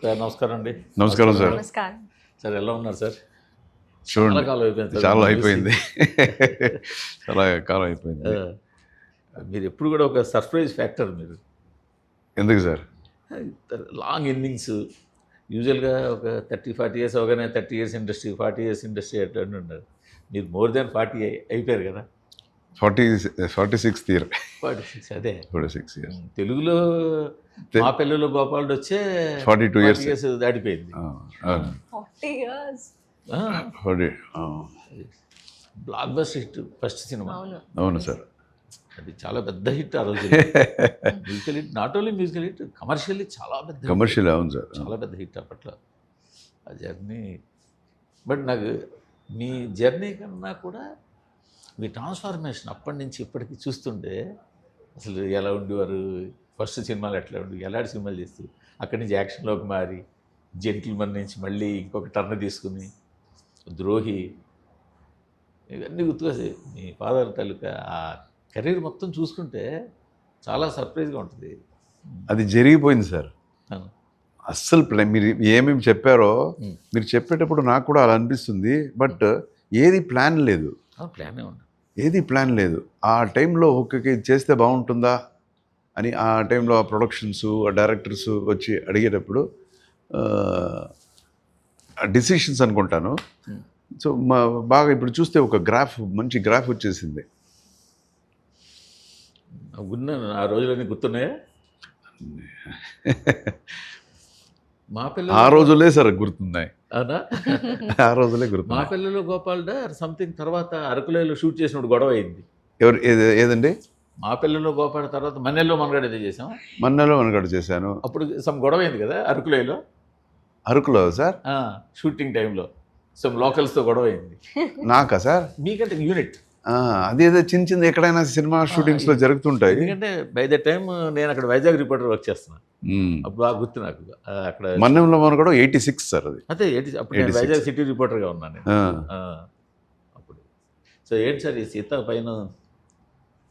Sir నమస్కారం అండి. నమస్కారం సార్. నమస్కారం. సార్ ఎలా ఉన్నారు సార్? చూడండి, చాలా కాలం అయిపోయింది సార్ చాలా మిమ్మల్ని అయిపోయింది. చూసి. చాలా కాలం అయిపోయింది. మీరు ఎప్పుడు కూడా ఒక సర్ప్రైజ్ ఫ్యాక్టర్ మీరు. ఎందుకు సార్? లాంగ్ ఇన్నింగ్స్ యూజువల్గా ఒక 30-40 ఇయర్స్ అవగానే 30 ఇయర్స్ ఇండస్ట్రీ, 40 ఇయర్స్ ఇండస్ట్రీ అట్లా ఉన్నారు. మీరు మోర్ దాన్ 40 అయిపోయారు కదా. 46th year. 46 అదే 46 ఇయర్స్. తెలుగులో మా పిల్లలు గోపాలుడు వచ్చే 42 years. ఇయర్స్ దాటిపోయింది. 40 years. Block buster hit first cinema. అవును. అవును సార్. అది చాలా పెద్ద హిట్ ఆ రోజు. Musical hit, not only musical hit, commercially చాలా పెద్ద hit. కమర్షియల్. అవును సార్. చాలా పెద్ద హిట్ అప్పట్లో ఆ జర్నీ. బట్ నాకు మీ జర్నీ కన్నా కూడా మీ ట్రాన్స్ఫార్మేషన్ అప్పటి నుంచి ఇప్పటికి చూస్తుంటే అసలు ఎలా ఉండేవారు, ఫస్ట్ సినిమాలు ఎట్లా ఉండి ఎలాంటి సినిమాలు చేస్తూ అక్కడి నుంచి యాక్షన్లోకి మారి జెంటిల్మన్ నుంచి మళ్ళీ ఇంకొక టర్న్ తీసుకుని ద్రోహి, ఇవన్నీ గుర్తుకొస్తాయి. మీ ఫాదర్ తాలూకా ఆ కెరీర్ మొత్తం చూసుకుంటే చాలా సర్ప్రైజ్గా ఉంటుంది. అది జరిగిపోయింది సార్. అవును. అస్సలు మీరు ఏమేమి చెప్పారో మీరు చెప్పేటప్పుడు నాకు కూడా అలా అనిపిస్తుంది. బట్ ఏది ప్లాన్ లేదు. ప్లానే ఉంది. ఏది ప్లాన్ లేదు. ఆ టైంలో ఒక్కొక్క ఇది చేస్తే బాగుంటుందా అని ఆ టైంలో ఆ ప్రొడక్షన్స్, ఆ డైరెక్టర్స్ వచ్చి అడిగేటప్పుడు డిసిషన్స్ అనుకుంటాను. సో బాగా ఇప్పుడు చూస్తే ఒక గ్రాఫ్, మంచి గ్రాఫ్ వచ్చేసింది. ఉన్నాను ఆ రోజులన్నీ గుర్తున్నాయా? మా పిల్లలు ఆ రోజులే సార్ గుర్తున్నాయి. అవునా? ఆ రోజులే మా గుర్తున్నాయి. పిల్లలు గోపాల్డా సంథింగ్ తర్వాత అరకులలో షూట్ చేసినప్పుడు గొడవ అయింది. ఎవరు ఏదండి? మా పిల్లలు గోపాల్ తర్వాత మన్నెల్లో మనగాడు ఏదో చేసాం, మన్నలో మనగడ చేశాను. అప్పుడు సమ్ గొడవ అయింది కదా అరకులలో. అరకులో సార్? షూటింగ్ టైంలో సమ్ లోకల్స్తో గొడవ అయింది. నాకా సార్? మీకంటే యూనిట్. అదేదో చిన్న చిన్న ఎక్కడైనా సినిమా షూటింగ్స్లో జరుగుతుంటాయి. ఎందుకంటే బై ద టైం నేను అక్కడ వైజాగ్ రిపోర్టర్ వర్క్ చేస్తున్నాను. అప్పుడు బాగా గుర్తు నాకు. అక్కడ మన్నంలో మనగడ 86 సార్ అది. అదే అప్పుడు నేను 86. వైజాగ్ సిటీ రిపోర్టర్గా ఉన్నాను నేను. అప్పుడు సో ఏంటి సార్ ఈ సీత పైన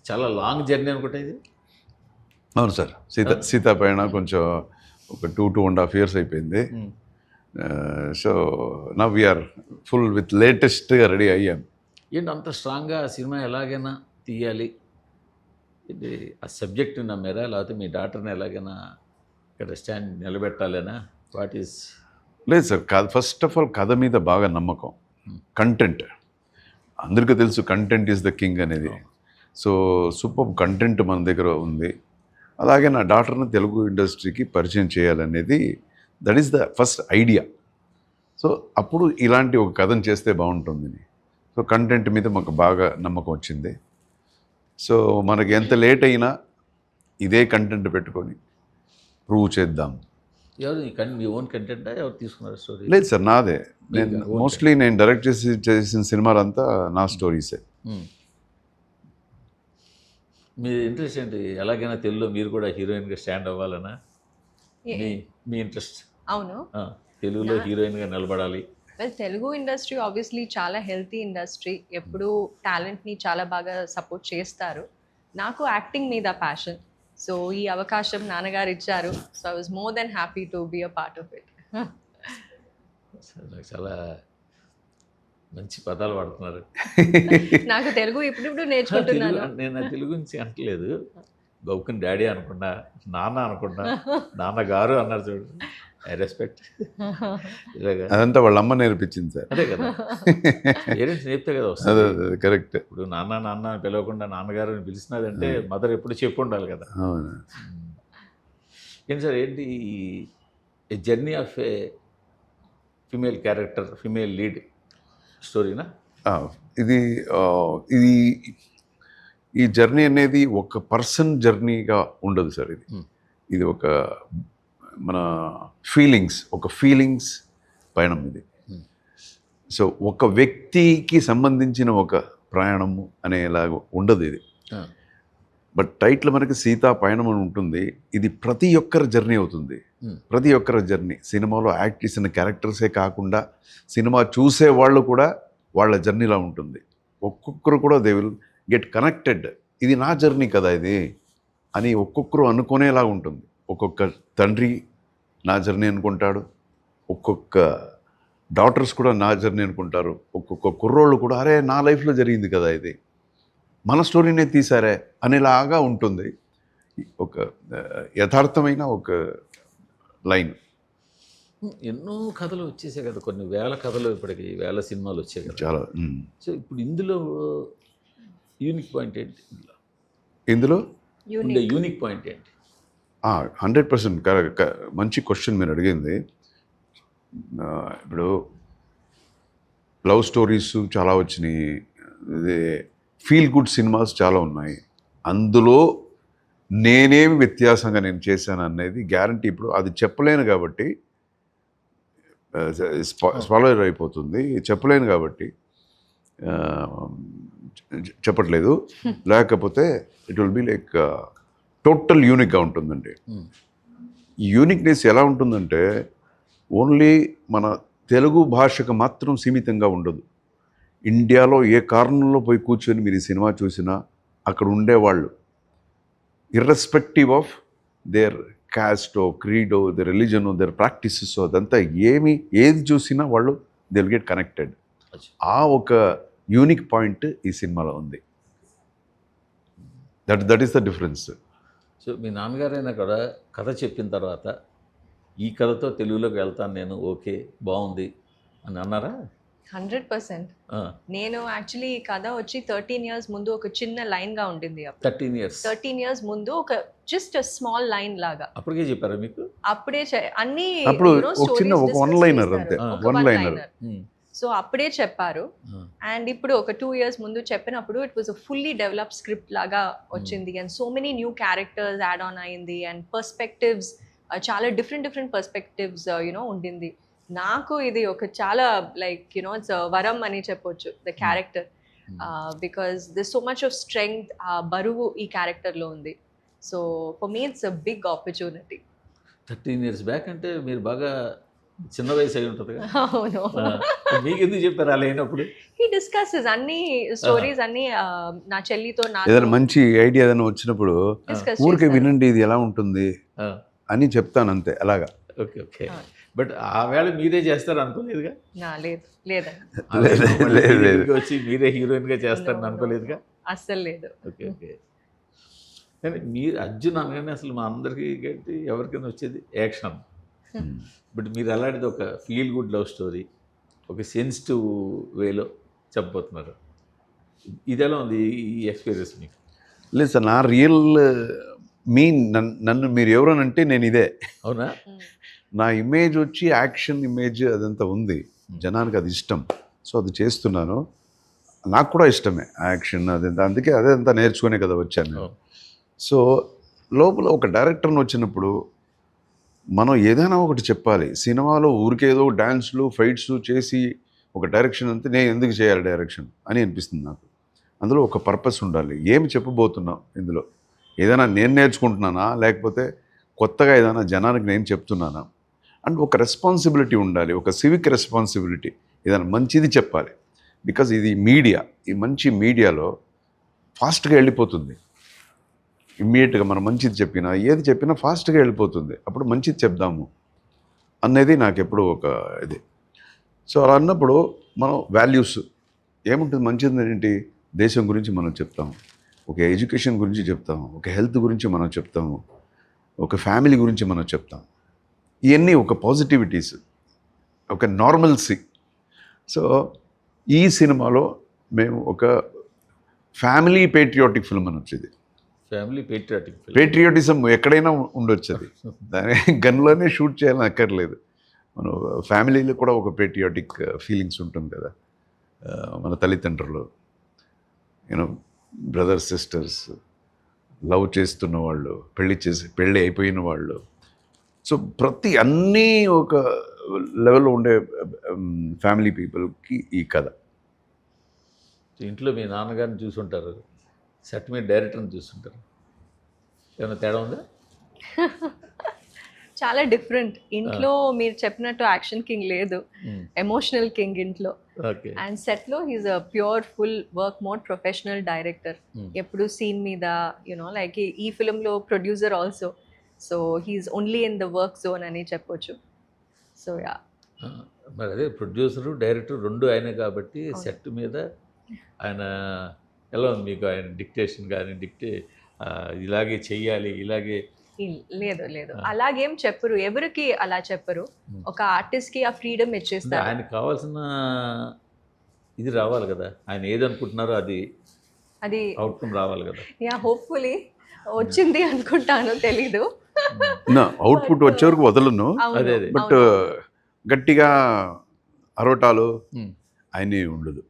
చాలా లాంగ్ జర్నీ అనుకుంటా ఇది. అవును సార్. సీతా పైన కొంచెం ఒక 2.5 years అయిపోయింది. So now we are full with లేటెస్ట్గా రెడీ అయ్యాం. ఏంటి అంత స్ట్రాంగ్గా ఆ సినిమా ఎలాగైనా తీయాలి, ఇది ఆ సబ్జెక్ట్ నమ్మారా, లేకపోతే మీ డాక్టర్ని ఎలాగైనా ఇక్కడ స్టాండ్ నిలబెట్టాలేనా? What is? లేదు సార్, ఫస్ట్ ఆఫ్ ఆల్ కథ మీద బాగా నమ్మకం. కంటెంట్ అందరికీ తెలుసు, కంటెంట్ ఈజ్ ద కింగ్ అనేది. సో సూపర్ కంటెంట్ మన దగ్గర ఉంది. అలాగే నా డాక్టర్ని తెలుగు ఇండస్ట్రీకి పరిచయం చేయాలనేది, that is the first idea. So అప్పుడు ఇలాంటి ఒక కథను చేస్తే బాగుంటుందని, సో కంటెంట్ మీద మాకు బాగా నమ్మకం వచ్చింది. సో మనకి ఎంత లేట్ అయినా ఇదే కంటెంట్ పెట్టుకొని ప్రూవ్ చేద్దాం. ఎవరు మీ ఓన్ కంటెంటా, ఎవరు తీసుకున్నారు స్టోరీ? లేదు సార్, నాదే. నేను మోస్ట్లీ నేను డైరెక్ట్ చేసిన సినిమాలంతా నా స్టోరీసే. మీ ఇంట్రెస్ట్ ఏంటి? ఎలాగైనా తెలుగులో మీరు కూడా హీరోయిన్గా స్టాండ్ అవ్వాలనా మీ ఇంట్రెస్ట్? అవును. తెలుగులో హీరోయిన్గా నిలబడాలి. వెల్, తెలుగు ఇండస్ట్రీ ఆబ్వియస్లీ చాలా హెల్తీ ఇండస్ట్రీ. ఎప్పుడు టాలెంట్ని చాలా బాగా సపోర్ట్ చేస్తారు. నాకు యాక్టింగ్ మీద ప్యాషన్. సో ఈ అవకాశం నాన్నగారు ఇచ్చారు. So I was more than happy to be a part of it. నాకు చాలా మంచి పదాలు వాడుతున్నారు. నాకు తెలుగు ఇప్పుడు నేర్చుకుంటున్నాను. నేను తెలుగు నుంచి అంటలేదు, గౌకుని డాడీ అనుకున్నా, నాన్న అనుకున్నా, నాన్నగారు అన్నారు చూడు. I respect. ఇలాగా అదంతా వాళ్ళ అమ్మ నేర్పించింది సార్. అదే కదా, పేరెంట్స్ నేర్పితే కదా వస్తుంది. అదే కరెక్ట్. ఇప్పుడు నాన్న నాన్న అని పిలవకుండా నాన్నగారు అని పిలిచినదంటే మదర్ ఎప్పుడు చెప్పు ఉండాలి కదా. అవును. ఏంటి సార్, ఏంటి a journey of a female character, female lead స్టోరీనా? ఇది ఈ జర్నీ అనేది ఒక పర్సన్ జర్నీగా ఉండదు సార్. ఇది ఒక మన ఫీలింగ్స్ పయనం ఇది. సో ఒక వ్యక్తికి సంబంధించిన ఒక ప్రయాణము అనేలాగా ఉండదు ఇది. బట్ టైటిల్ మనకి సీతా పయనం అని ఉంటుంది. ఇది ప్రతి ఒక్కరి జర్నీ అవుతుంది. ప్రతి ఒక్కరి జర్నీ. సినిమాలో యాక్ట్ చేసిన క్యారెక్టర్సే కాకుండా సినిమా చూసే వాళ్ళు కూడా వాళ్ళ జర్నీలా ఉంటుంది. ఒక్కొక్కరు కూడా దే విల్ గెట్ కనెక్టెడ్. ఇది నా జర్నీ కదా ఇది అని ఒక్కొక్కరు అనుకునేలా ఉంటుంది. ఒక్కొక్క తండ్రి నా జర్నీ అనుకుంటాడు, ఒక్కొక్క డాటర్స్ కూడా నా జర్నీ అనుకుంటారు, ఒక్కొక్క కుర్రోళ్ళు కూడా అరే నా లైఫ్లో జరిగింది కదా ఇది, మన స్టోరీనే తీసారే అనేలాగా ఉంటుంది. ఒక యథార్థమైన ఒక లైన్. ఎన్నో కథలు వచ్చేసాయి కదా, కొన్ని వేల కథలు, ఇప్పటికి వేల సినిమాలు వచ్చాయి కదా. చాలా సో ఇప్పుడు ఇందులో యూనిక్ పాయింట్ ఏంటి, ఇందులో ఉండే యూనిక్ పాయింట్ ఏంటి? 100% మంచి క్వశ్చన్ మీరు అడిగింది. ఇప్పుడు లవ్ స్టోరీస్ చాలా వచ్చినాయి, ఇది ఫీల్ గుడ్ సినిమాస్ చాలా ఉన్నాయి. అందులో నేనేమి వ్యత్యాసంగా నేను చేశాను అనేది గ్యారంటీ ఇప్పుడు అది చెప్పలేను కాబట్టి స్పాయిలర్ అయిపోతుంది, చెప్పలేను కాబట్టి చెప్పట్లేదు. లేకపోతే it will be like total యూనిక్గా ఉంటుందండి. ఈ యూనిక్నెస్ ఎలా ఉంటుందంటే ఓన్లీ మన తెలుగు భాషకు మాత్రం సీమితంగా ఉండదు. ఇండియాలో ఏ కారణంలో పోయి కూర్చొని మీరు ఈ సినిమా చూసినా అక్కడ ఉండేవాళ్ళు ఇర్రెస్పెక్టివ్ ఆఫ్ దేర్ క్యాస్టో, క్రీడో, దేర్ రిలీజనో, దేర్ ప్రాక్టీసెస్, అదంతా ఏది చూసినా వాళ్ళు దే విల్ గెట్ కనెక్టెడ్. ఆ ఒక యూనిక్ పాయింట్ ఈ సినిమాలో ఉంది. That is the difference. So మీ నాన్నగారైనా కూడా కథ చెప్పిన తర్వాత ఈ కథతో తెలుగులోకి వెళ్తాను నేను, ఓకే బాగుంది అని అన్నారా? 100%. నేను యాక్చువల్లీ ఈ కథ వచ్చి 13 years ముందు ఒక చిన్న లైన్గా ఉండింది. 13 years ముందు ఒక జస్ట్ స్మాల్ లైన్ లాగా. అప్పటికే చెప్పారా మీకు? అప్పుడే అన్ని అప్పుడు ఒక చిన్న ఒక వన్ లైనర్ అంతే, వన్ లైనర్. సో అప్పుడే చెప్పారు. అండ్ ఇప్పుడు ఒక 2 years ముందు చెప్పినప్పుడు it was a fully developed script లాగా వచ్చింది. And so many new characters add on అయింది. అండ్ పర్స్పెక్టివ్స్ చాలా డిఫరెంట్ పర్స్పెక్టివ్స్ ఉండింది. నాకు ఇది ఒక చాలా లైక్ ఇట్స్ వరం అని చెప్పొచ్చు the character, because this so much of strength, ఆ బరువు ఈ క్యారెక్టర్లో ఉంది. So for me it's a big opportunity. 13 years back అంటే మీరు బాగా చిన్న వయసు అయి ఉంటుంది కదా. అవును. మీకు ఎందుకు చెప్పారు అలా అయినప్పుడు? హీ డిస్కసెస్ అన్ని స్టోరీస్ అన్ని నా చెల్లితో ఏదైనా మంచి ఐడియా ఏదైనా వచ్చినప్పుడు ఊరికే వినండి ఇది ఎలా ఉంటుంది అని చెప్తాను అంతే, అలాగా. Okay okay. బట్ ఆ వేళ మీరే చేస్తారు అనుకోలేదుగా? లేదు, వచ్చి మీరే హీరోయిన్గా చేస్తారని అనుకోలేదుగా? అస్సలు లేదు. Okay okay. కానీ మీరు అర్జున్ అనగానే అసలు మా అందరికీ ఎవరికైనా వచ్చేది యాక్షన్. బట్ మీరు అలాంటిది ఒక ఫీల్ గుడ్ లవ్ స్టోరీ ఒక సెన్సిటివ్ వేలో చెప్పబోతున్నారు. ఇది ఎలా ఉంది ఈ ఎక్స్పీరియన్స్ మీకు? లేదు సార్, నా రియల్ నన్ను మీరు ఎవరనంటే నేను ఇదే. అవునా? నా ఇమేజ్ వచ్చి యాక్షన్ ఇమేజ్ అదంతా ఉంది, జనానికి అది ఇష్టం. సో అది చేస్తున్నాను, నాకు కూడా ఇష్టమే యాక్షన్ అదంతా. అందుకే అదంతా నేర్చుకునే కదా వచ్చాను. సో లోపల ఒక డైరెక్టర్ని వచ్చినప్పుడు మనం ఏదైనా ఒకటి చెప్పాలి. సినిమాలో ఊరికేదో డ్యాన్స్లు ఫైట్స్ చేసి ఒక డైరెక్షన్ అంతే నేను ఎందుకు చేయాలి డైరెక్షన్ అని అనిపిస్తుంది నాకు. అందులో ఒక పర్పస్ ఉండాలి. ఏమి చెప్పబోతున్నాం ఇందులో, ఏదైనా నేను నేర్చుకుంటున్నానా లేకపోతే కొత్తగా ఏదైనా జనానికి నేను చెప్తున్నానా అండ్ ఒక రెస్పాన్సిబిలిటీ ఉండాలి, ఒక సివిక్ రెస్పాన్సిబిలిటీ. ఏదైనా మంచిది చెప్పాలి. బికాజ్ ఇది మీడియా, ఈ మంచి మీడియాలో ఫాస్ట్గా వెళ్ళిపోతుంది. ఇమ్మీడియట్గా మనం మంచిది చెప్పినా ఏది చెప్పినా ఫాస్ట్గా వెళ్ళిపోతుంది. అప్పుడు మంచిది చెప్దాము అనేది నాకు ఎప్పుడు ఒక ఇది. సో అలా అన్నప్పుడు మనం వాల్యూస్ ఏముంటుంది, మంచిది ఏంటి, దేశం గురించి మనం చెప్తాము, ఒక ఎడ్యుకేషన్ గురించి చెప్తాము, ఒక హెల్త్ గురించి మనం చెప్తాము, ఒక ఫ్యామిలీ గురించి మనం చెప్తాము. ఇవన్నీ ఒక పాజిటివిటీస్, ఒక నార్మల్సీ. సో ఈ సినిమాలో మేము ఒక ఫ్యామిలీ పేట్రియాటిక్ ఫిల్మ్ అని వచ్చేది. ఫ్యామిలీ పేట్రియాటిజం ఎక్కడైనా ఉండొచ్చు, అది దాని గన్లోనే షూట్ చేయాలని అక్కర్లేదు. మన ఫ్యామిలీలో కూడా ఒక పేట్రియాటిక్ ఫీలింగ్స్ ఉంటుంది కదా. మన తల్లిదండ్రులు, యూనో బ్రదర్స్ సిస్టర్స్, లవ్ చేస్తున్న వాళ్ళు, పెళ్ళి అయిపోయిన వాళ్ళు. సో ప్రతి అన్నీ ఒక లెవెల్లో ఉండే ఫ్యామిలీ పీపుల్కి ఈ కథ. ఇంట్లో మీ నాన్నగారిని చూసుంటారు, సెట్ మీద డైరెక్టర్ని చూస్తుంటారు, ఏమైనా తేడా ఉందా? చాలా డిఫరెంట్. ఇంట్లో మీరు చెప్పినట్టు యాక్షన్ కింగ్ లేదు, ఎమోషనల్ కింగ్ ఇంట్లో. అండ్ సెట్లో he's a pure full work mode professional director. ఎప్పుడు సీన్ మీద లైక్ ఈ ఫిల్మ్లో producer also. So he's only in the work zone అని చెప్పొచ్చు. So yeah. ఆ, మరి అదే ప్రొడ్యూసరు డైరెక్టర్ రెండు ఆయనే కాబట్టి సెట్ మీద ఆయన ఎలా ఉంది మీకు ఆయన డిక్టేషన్ కానీ ఇలాగే చెయ్యాలి ఇలాగే లేదు లేదు అలాగేం చెప్పరు, ఎవరికి అలా చెప్పరు. ఒక ఆర్టిస్ట్ కి ఆ ఫ్రీడమ్ అంటే ఇచ్చేస్తారు. ఆయనకు కావాల్సిన ఇది రావాలి కదా, ఆయన ఏది అనుకుంటున్నారో అది అది అవుట్కమ్ రావాలి కదా. యా హోప్ఫుల్లీ వచ్చింది అనుకుంటాను, తెలీదు. నా అవుట్పుట్ వచ్చే వరకు వదలను, అదే అదే బట్ గట్టిగా అరవటాలు ఆయనే ఉండదు.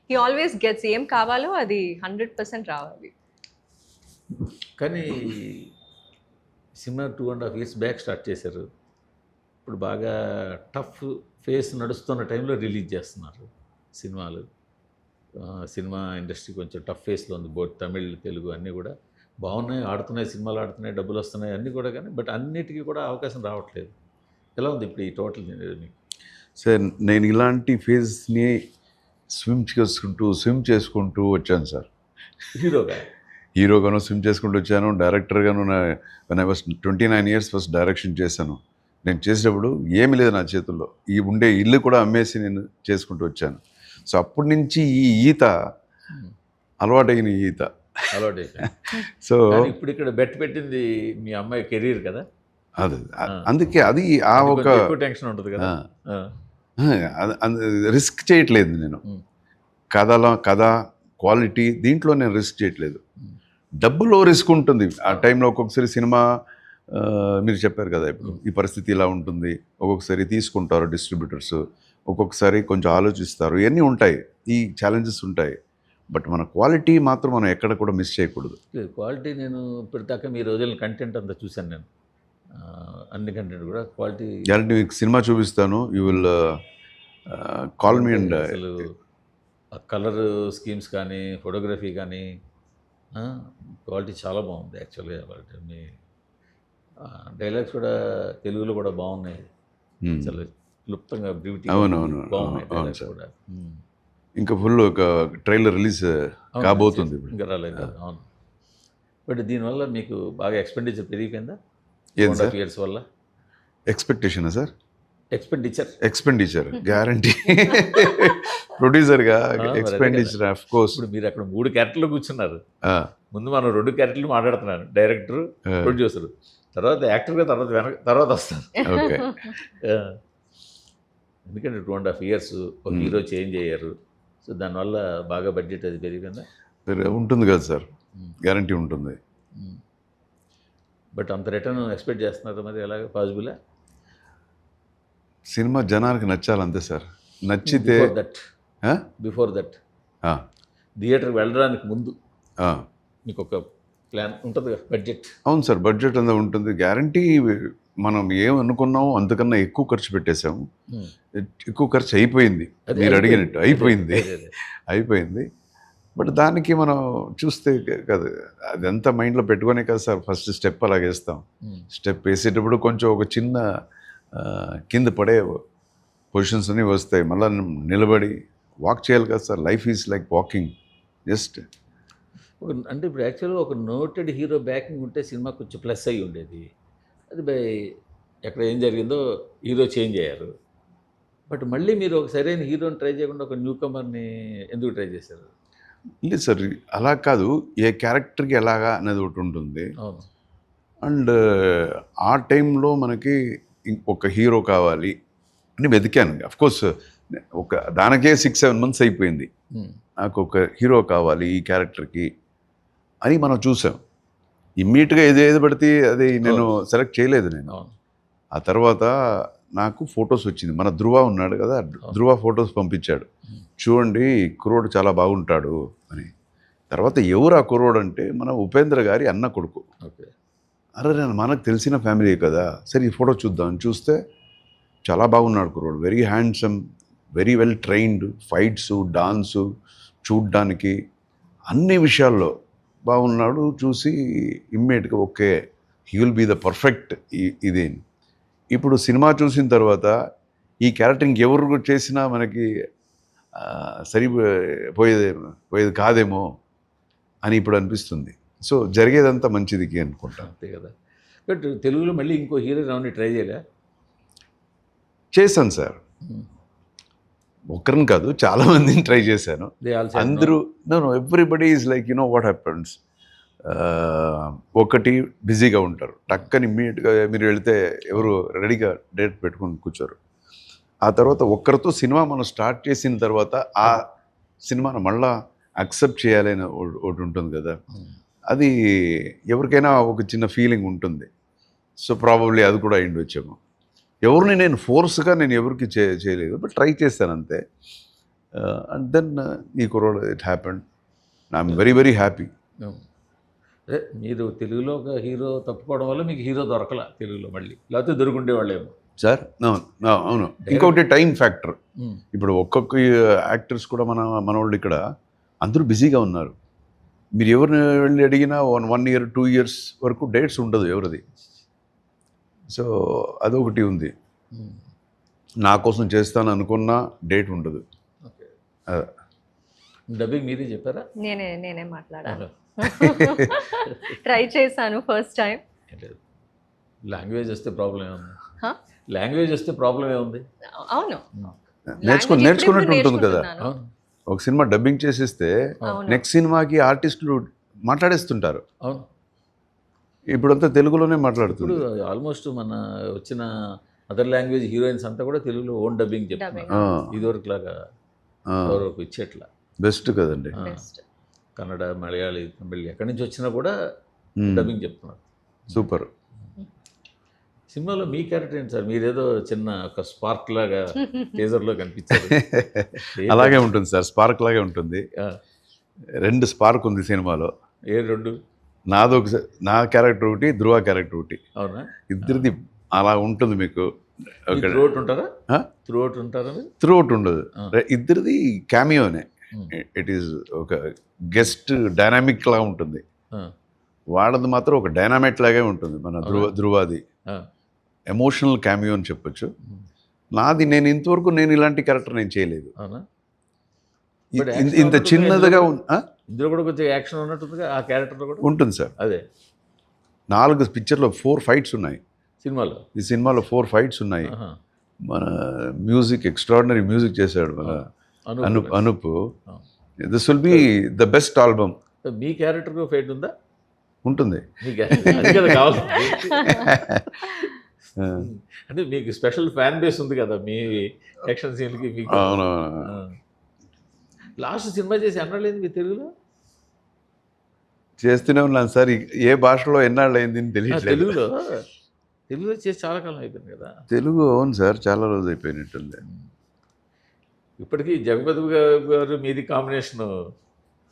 హీ ఆల్వేస్ గెట్స్ ఏం కావాలో అది 100% రావాలి. కానీ సినిమా 2.5 years బ్యాక్ స్టార్ట్ చేశారు. ఇప్పుడు బాగా టఫ్ ఫేస్ నడుస్తున్న టైంలో రిలీజ్ చేస్తున్నారు సినిమాలు. సినిమా ఇండస్ట్రీ కొంచెం టఫ్ ఫేస్లో ఉంది, బోత్ తమిళ్ తెలుగు అన్నీ కూడా బాగున్నాయి, ఆడుతున్నాయి, సినిమాలు ఆడుతున్నాయి, డబ్బులు వస్తున్నాయి అన్నీ కూడా, కానీ బట్ అన్నిటికీ కూడా అవకాశం రావట్లేదు. ఎలా ఉంది ఇప్పుడు ఈ టోటల్ మీకు? సార్ నేను ఇలాంటి ఫేజ్ని స్విమ్ చేసుకుంటూ వచ్చాను సార్. హీరోగా హీరోగాను స్విమ్ చేసుకుంటూ వచ్చాను, డైరెక్టర్గాను. when I was 29 years first direction చేశాను. నేను చేసేటప్పుడు ఏమీ లేదు నా చేతుల్లో, ఈ ఉండే ఇల్లు కూడా అమ్మేసి నేను చేసుకుంటూ వచ్చాను. సో అప్పటి నుంచి ఈ ఈత అలవాటైన ఈత. అలవాటు. సో ఇప్పుడు ఇక్కడ బెట్ పెట్టింది మీ అమ్మాయి కెరీర్ కదా, అది అందుకే అది ఆ అది ఒక కొంచెం ఎక్కువ టెన్షన్ ఉంటుంది కదా. రిస్క్ చేయట్లేదు నేను. కథ క్వాలిటీ దీంట్లో నేను రిస్క్ చేయట్లేదు. డబ్బులో రిస్క్ ఉంటుంది ఆ టైంలో. ఒక్కొక్కసారి సినిమా మీరు చెప్పారు కదా, ఇప్పుడు ఈ పరిస్థితి ఇలా ఉంటుంది, ఒక్కొక్కసారి తీసుకుంటారు డిస్ట్రిబ్యూటర్స్, ఒక్కొక్కసారి కొంచెం ఆలోచిస్తారు, ఇవన్నీ ఉంటాయి, ఈ ఛాలెంజెస్ ఉంటాయి. బట్ మన క్వాలిటీ మాత్రం మనం ఎక్కడ కూడా మిస్ చేయకూడదు. క్వాలిటీ నేను ఇప్పటిదాకా మీ రోజుల కంటెంట్ అంతా చూశాను నేను, అన్ని కంటెంట్ కూడా క్వాలిటీ. గ్యారంటీ మీకు సినిమా చూపిస్తాను, you will call me. And అసలు కలర్ స్కీమ్స్ కానీ ఫోటోగ్రఫీ కానీ క్వాలిటీ చాలా బాగుంది యాక్చువల్గా. క్వాలిటీ మీ డైలాగ్స్ కూడా తెలుగులో కూడా బాగున్నాయి, చాలా క్లుప్తంగా బ్యూటీ అవునవును బాగున్నాయి అవును dialogues సార్. కూడా. ఇంకా ఫుల్ ఒక ట్రైలర్ రిలీజ్ కాబోతుంది ఇప్పుడు. ఇంకా రాలేదు. అవును. బట్ దీనివల్ల మీకు బాగా ఎక్స్పెండిచర్ పెరిగిపోయిందా ఏది సార్? ఇయర్స్ వల్ల? ఎక్స్పెక్టేషనా సార్? Expenditure guarantee. ప్రొడ్యూసర్గా మరి అదే ఎక్స్పెండిచర్ ఆఫ్ కోర్స్. ఇప్పుడు మీరు అక్కడ 3 క్యారెక్టర్లు కూర్చున్నారు. ముందు మనం 2 క్యారెక్టర్లు మాట్లాడుతున్నాను, డైరెక్టర్ ప్రొడ్యూసర్, తర్వాత యాక్టర్గా తర్వాత వస్తారు. ఓకే. ఎందుకంటే 2.5 years ఒక హీరో చేంజ్ అయ్యారు. సో దానివల్ల బాగా బడ్జెట్ అది పెరిగిందా? ఉంటుంది కదా సార్, గ్యారంటీ ఉంటుంది. బట్ అంత రిటర్న్ ఎక్స్పెక్ట్ చేస్తున్నారు, మరి ఎలాగ పాసిబుల్? సినిమా జనానికి నచ్చాలి అంతే సార్. నచ్చితే బిఫోర్ దట్ థియేటర్ వెళ్ళడానికి ముందు మీకు ఒక ప్లాన్ ఉంటుంది కదా, బడ్జెట్. అవును సార్, బడ్జెట్ అంతా ఉంటుంది. గ్యారంటీ మనం ఏమనుకున్నామో అంతకన్నా ఎక్కువ ఖర్చు పెట్టేశాము. ఎక్కువ ఖర్చు అయిపోయింది, మీరు అడిగినట్టు అయిపోయింది. బట్ దానికి మనం చూస్తే కదా, అదంతా మైండ్లో పెట్టుకునే కదా సార్ ఫస్ట్ స్టెప్ అలాగేస్తాం. స్టెప్ వేసేటప్పుడు కొంచెం ఒక చిన్న కింద పడే పొజిషన్స్ అన్నీ వస్తాయి, మళ్ళీ నిలబడి వాక్ చేయాలి కదా sir. Life is like walking just. అంటే ఇప్పుడు యాక్చువల్గా ఒక నోటెడ్ హీరో బ్యాకింగ్ ఉంటే సినిమా కొంచెం ప్లస్ అయ్యి ఉండేది. అది ఎక్కడ ఏం జరిగిందో హీరో చేంజ్ అయ్యారు. బట్ మళ్ళీ మీరు ఒక సరైన హీరోని ట్రై చేయకుండా ఒక న్యూ కమర్ని ఎందుకు ట్రై చేశారు? లేదు సార్, అలా కాదు, ఏ క్యారెక్టర్కి ఎలాగా అనేది ఒకటి ఉంటుంది. అవును. అండ్ ఆ టైంలో మనకి ఒక హీరో కావాలి అని వెతికాను. అఫ్కోర్స్ ఒక దానికే 6-7 months అయిపోయింది. నాకు ఒక హీరో కావాలి ఈ క్యారెక్టర్కి అని మనం చూసాం. ఇమ్మీడియట్గా ఏది పడితే అది నేను సెలెక్ట్ చేయలేదు నేను. ఆ తర్వాత నాకు ఫొటోస్ వచ్చింది, మన ధృవ ఉన్నాడు కదా, ధృవ ఫొటోస్ పంపించాడు, చూడండి కుర్రోడు చాలా బాగుంటాడు అని. తర్వాత ఎవరు ఆ కుర్రోడు అంటే మన ఉపేంద్ర గారి అన్న కొడుకు. ఓకే. అరే మనకు తెలిసిన ఫ్యామిలీ కదా, సరే ఈ ఫోటో చూద్దాం. చూస్తే చాలా బాగున్నాడు కుర్రోడు, very handsome, very well trained, fights dance చూడ్డానికి అన్ని విషయాల్లో బాగున్నాడు. చూసి ఇమ్మీడియట్గా okay, he will be the perfect ఇది. ఇప్పుడు సినిమా చూసిన తర్వాత ఈ క్యారెక్టర్ ఇంకెవరు చేసినా మనకి పోయేది కాదేమో అని ఇప్పుడు అనిపిస్తుంది. సో జరిగేదంతా మంచిదికి అనుకుంటాను. అంతే కదా. బట్ తెలుగులో మళ్ళీ ఇంకో హీరో రావని ట్రై చేయలే? చేశాను సార్, ఒక్కరిని కాదు చాలా మందిని ట్రై చేశాను. దే ఆల్సో అందరూ no everybody is like what happens, ఒకటి బిజీగా ఉంటారు, టక్కని ఇమ్మీడియట్గా మీరు వెళితే ఎవరు రెడీగా డేట్ పెట్టుకుని కూర్చోరు. ఆ తర్వాత ఒక్కరితో సినిమా మనం స్టార్ట్ చేసిన తర్వాత ఆ సినిమాను మళ్ళా యాక్సెప్ట్ చేయాలి అని ఒకటి ఉంటుంది కదా, అది ఎవరికైనా ఒక చిన్న ఫీలింగ్ ఉంటుంది. సో ప్రాబబ్లీ అది కూడా అయిండి వచ్చాము. ఎవరిని నేను ఫోర్స్గా నేను ఎవరికి చేయలేదు, బట్ ట్రై చేస్తాను అంతే. అండ్ దెన్ ఈ కుర్రోడు it happened. I'm very very happy. అదే మీరు తెలుగులో ఒక హీరో తప్పుకోవడం వల్ల మీకు హీరో దొరకల తెలుగులో మళ్ళీ, లేకపోతే దొరుకుండేవాళ్ళేమో సార్. అవును, ఇంకొకటి టైం ఫ్యాక్టర్. ఇప్పుడు ఒక్కొక్క యాక్టర్స్ కూడా మన వాళ్ళు ఇక్కడ అందరూ బిజీగా ఉన్నారు. మీరు ఎవరిని వెళ్ళి అడిగినా 1 year 2 years వరకు డేట్స్ ఉండదు ఎవరిది. సో అదొకటి ఉంది. నా కోసం చేస్తాను అనుకున్న డేట్ ఉండదు. ఓకే. డబ్బింగ్ మీరే చెప్పారా? నేనే మాట్లాడాను. ట్రై చేశాను ఫస్ట్ టైం. లాంగ్వేజ్ వస్తే ప్రాబ్లం ఏముంది? లాంగ్వేజ్ వస్తే ప్రాబ్లం ఏముంది? అవును, నేర్చుకున్నట్టు ఉంటుంది కదా. అవును. ఒక సినిమా డబ్బింగ్ చేసేస్తే నెక్స్ట్ సినిమాకి ఆర్టిస్టులు మాట్లాడేస్తుంటారు. అవును. ఇప్పుడంతా తెలుగులోనే మాట్లాడుతుంది. ఇప్పుడు ఆల్మోస్ట్ మన వచ్చిన అదర్ లాంగ్వేజ్ హీరోయిన్స్ అంతా కూడా తెలుగులో ఓన్ డబ్బింగ్ చెప్తున్నారు. ఇదివరకు లాగా ఎవరికి ఇచ్చేట్లా. బెస్ట్ కదండి. కన్నడ, మలయాళీ, తమిళ్ ఎక్కడి నుంచి వచ్చినా కూడా డబ్బింగ్ చెప్తున్నారు. సూపర్. సినిమాలో మీ క్యారెక్టర్ ఏంటి సార్? మీరేదో చిన్న ఒక స్పార్క్ లాగా టీజర్లో కనిపించారు. అలాగే ఉంటుంది సార్, స్పార్క్ లాగే ఉంటుంది. 2 స్పార్క్ ఉంది సినిమాలో. ఏ 2? నా క్యారెక్టర్ ఒకటి, ధ్రువ క్యారెక్టర్ ఒకటి. అవునా? ఇద్దరిది అలా ఉంటుంది మీకు. త్రూఅవుట్ ఉంటారా? త్రూఅవుట్ ఉంటారా? త్రూఅవుట్ ఉండదు, ఇద్దరిది క్యామియోనే. ఇట్ ఈస్ ఒక గెస్ట్ డైనామిక్ లాగా ఉంటుంది. వాడది మాత్రం ఒక డైనామిక్ లాగే ఉంటుంది. మన ధ్రువాది ఎమోషనల్ క్యామియో అని చెప్పొచ్చు. నాది ఇంతవరకు ఇలాంటి క్యారెక్టర్ నేను చేయలేదు. ఇంత చిన్నదిగా ఇందులో కూడా కొంచెం యాక్షన్ ఉన్నట్టుందిగా ఆ క్యారెక్టర్లో కూడా ఉంటుంది సార్. అదే 4 పిక్చర్లో 4 ఫైట్స్ ఉన్నాయి సినిమాలో. ఈ సినిమాలో 4 ఫైట్స్ ఉన్నాయి. మన మ్యూజిక్ ఎక్స్ట్రాడినరీ మ్యూజిక్ చేశాడు మన Anoop. This will be the best album. మీ క్యారెక్టర్ ఫైట్ ఉందా? ఉంటుంది. కావాలి అంటే మీకు స్పెషల్ ఫ్యాన్ బేస్ ఉంది కదా మీ యాక్షన్ సీన్లకి. మీకు లాస్ట్ సినిమా చేసి అన్నాళ్ళేంది మీ తెలుగులో? చేస్తూనే ఉన్నాను సార్. ఏ భాషలో ఎన్నాళ్ళు అయింది తెలియదు. తెలుగులో చేసి చాలా కాలం అయిపోయింది కదా. తెలుగు అవును సార్, చాలా రోజు అయిపోయినట్టుంది. ఇప్పటికీ జగపతి గారు మీది కాంబినేషన్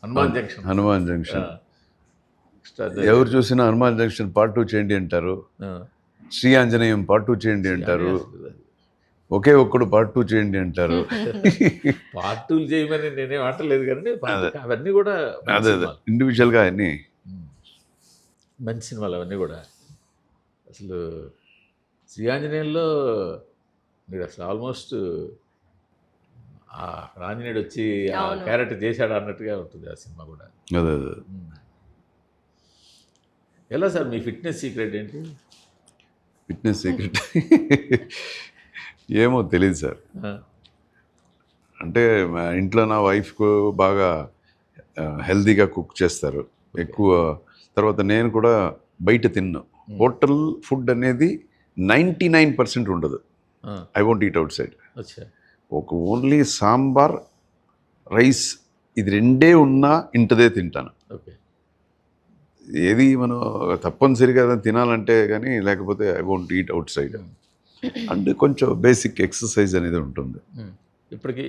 హనుమాన్ జంక్షన్. ఎవరు చూసినా హనుమాన్ జంక్షన్ పార్ట్ 2 చేయండి అంటారు, శ్రీ ఆంజనేయం పార్ట్ 2 చేయండి అంటారు, ఒకే ఒక్కడు పార్ట్ 2 చేయండి అంటారు. పార్ట్ 2 చేయమని నేనేం అంటలేదు కానీ అవన్నీ కూడా అదే ఇండివిజువల్గా అన్నీ మంచి సినిమాలు అవన్నీ కూడా. అసలు శ్రీ ఆంజనేయంలో మీరు అసలు ఆల్మోస్ట్ ఆ ఆంజనేయుడు వచ్చి ఆ క్యారెక్టర్ చేశాడు అన్నట్టుగా ఉంటుంది ఆ సినిమా కూడా. అదే ఎలా సార్ మీ ఫిట్నెస్ సీక్రెట్ ఏంటి? ఫిట్నెస్ సీక్రెట్ ఏమో తెలియదు సార్. అంటే మా ఇంట్లో నా వైఫ్కు బాగా హెల్తీగా కుక్ చేస్తారు ఎక్కువ. తర్వాత నేను కూడా బయట తిన్నాను. హోటల్ ఫుడ్ అనేది 99% ఉండదు. I want eat out side. ఒక ఓన్లీ సాంబార్, రైస్, ఇది 2 ఉన్నా ఇంటదే తింటాను. ఏది మనం తప్పనిసరిగా తినాలంటే కానీ, లేకపోతే I want eat out side. అంటే కొంచెం బేసిక్ ఎక్సర్సైజ్ అనేది ఉంటుంది ఇప్పటికీ.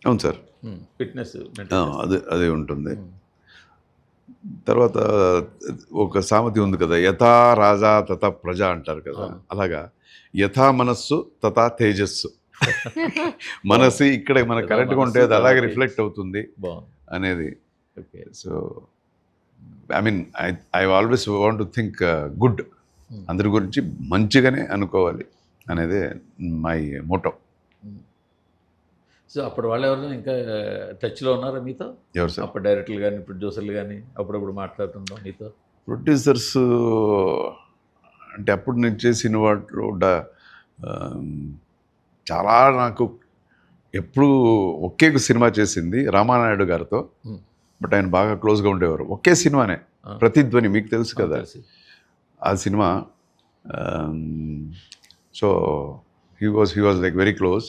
అవును సార్, ఫిట్నెస్ అదే ఉంటుంది. తర్వాత ఒక సామెత ఉంది కదా, యథా రాజా తథా ప్రజ అంటారు కదా. అలాగా యథా మనస్సు తథా తేజస్సు. మనసు ఇక్కడ మన కరెక్ట్గా ఉంటే అది అలాగే రిఫ్లెక్ట్ అవుతుంది అనేది. So I mean I always want to think good. అందరి గురించి మంచిగానే అనుకోవాలి అనేదే మై మోటో. సో అప్పుడు వాళ్ళు ఎవరైనా ఇంకా టచ్లో ఉన్నారా మీతో? ఎవరు సార్? అప్పుడు డైరెక్టర్లు కానీ ప్రొడ్యూసర్లు కానీ అప్పుడప్పుడు మాట్లాడుతుంటాం మీతో? ప్రొడ్యూసర్స్ అంటే అప్పుడు నేను చేసిన వాటిలో చాలా నాకు ఎప్పుడు ఒకే ఒక సినిమా చేసింది రామానాయుడు గారితో. Hmm. బట్ ఆయన బాగా క్లోజ్గా ఉండేవారు. ఒకే సినిమానే, ప్రతిధ్వని, మీకు తెలుసు కదా తెలిసి. ఆ సినిమా. So he was like very close.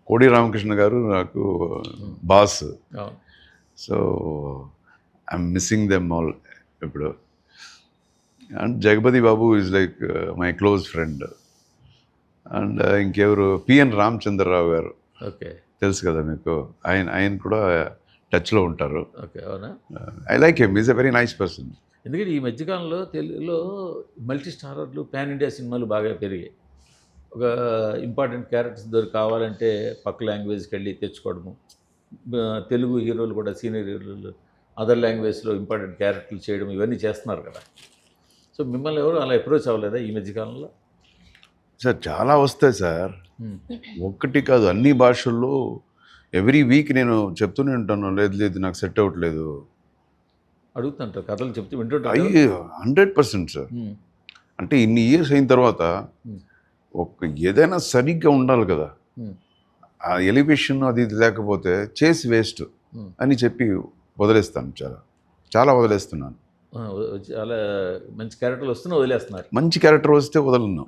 Kodi Ramakrishna garu నాకు బాస్. అవును. So I'm missing them all ఇప్పుడు. And Jagapathi Babu is like my close friend. And ఇంకెవరు, పిఎన్ రామచంద్రరావు గారు, ఓకే. తెలుసు కదా మీకు, ఆయన కూడా టచ్లో ఉంటారు. ఓకే. అవునా? I like him, is a very nice person. ఎందుకంటే ఈ మధ్యకాలంలో తెలుగులో మల్టీ స్టారర్లు పాన్ ఇండియా సినిమాలు బాగా పెరిగాయి. ఒక ఇంపార్టెంట్ క్యారెక్టర్స్ కావాలంటే పక్క లాంగ్వేజ్కి వెళ్ళి తెచ్చుకోవడము. తెలుగు హీరోలు కూడా సీనియర్ హీరోలు అదర్ లాంగ్వేజ్లో ఇంపార్టెంట్ క్యారెక్టర్లు చేయడం, ఇవన్నీ చేస్తున్నారు కదా. సో మిమ్మల్ని ఎవరు అలా అప్రోచ్ అవ్వలేదా ఈ మధ్యకాలంలో? సార్ చాలా వస్తాయి సార్, ఒక్కటి కాదు, అన్ని భాషల్లో. ఎవ్రీ వీక్ నేను చెప్తూనే ఉంటాను, లేదు లేదు నాకు సెట్ అవ్వట్లేదు. అడుగుతుంటారు, కథలు చెప్తూ వింటుంటారు. అయ్యి 100% సార్. అంటే ఇన్ని ఇయర్స్ అయిన తర్వాత ఏదైనా సరిగ్గా ఉండాలి కదా, ఆ ఎలివేషన్ అది ఇది లేకపోతే చేసి వేస్ట్ అని చెప్పి వదిలేస్తాను. చాలా వదిలేస్తున్నాను. చాలా మంచి క్యారెక్టర్లు వస్తున్నా వదిలేస్తున్నారు. మంచి క్యారెక్టర్ వస్తే వదలను,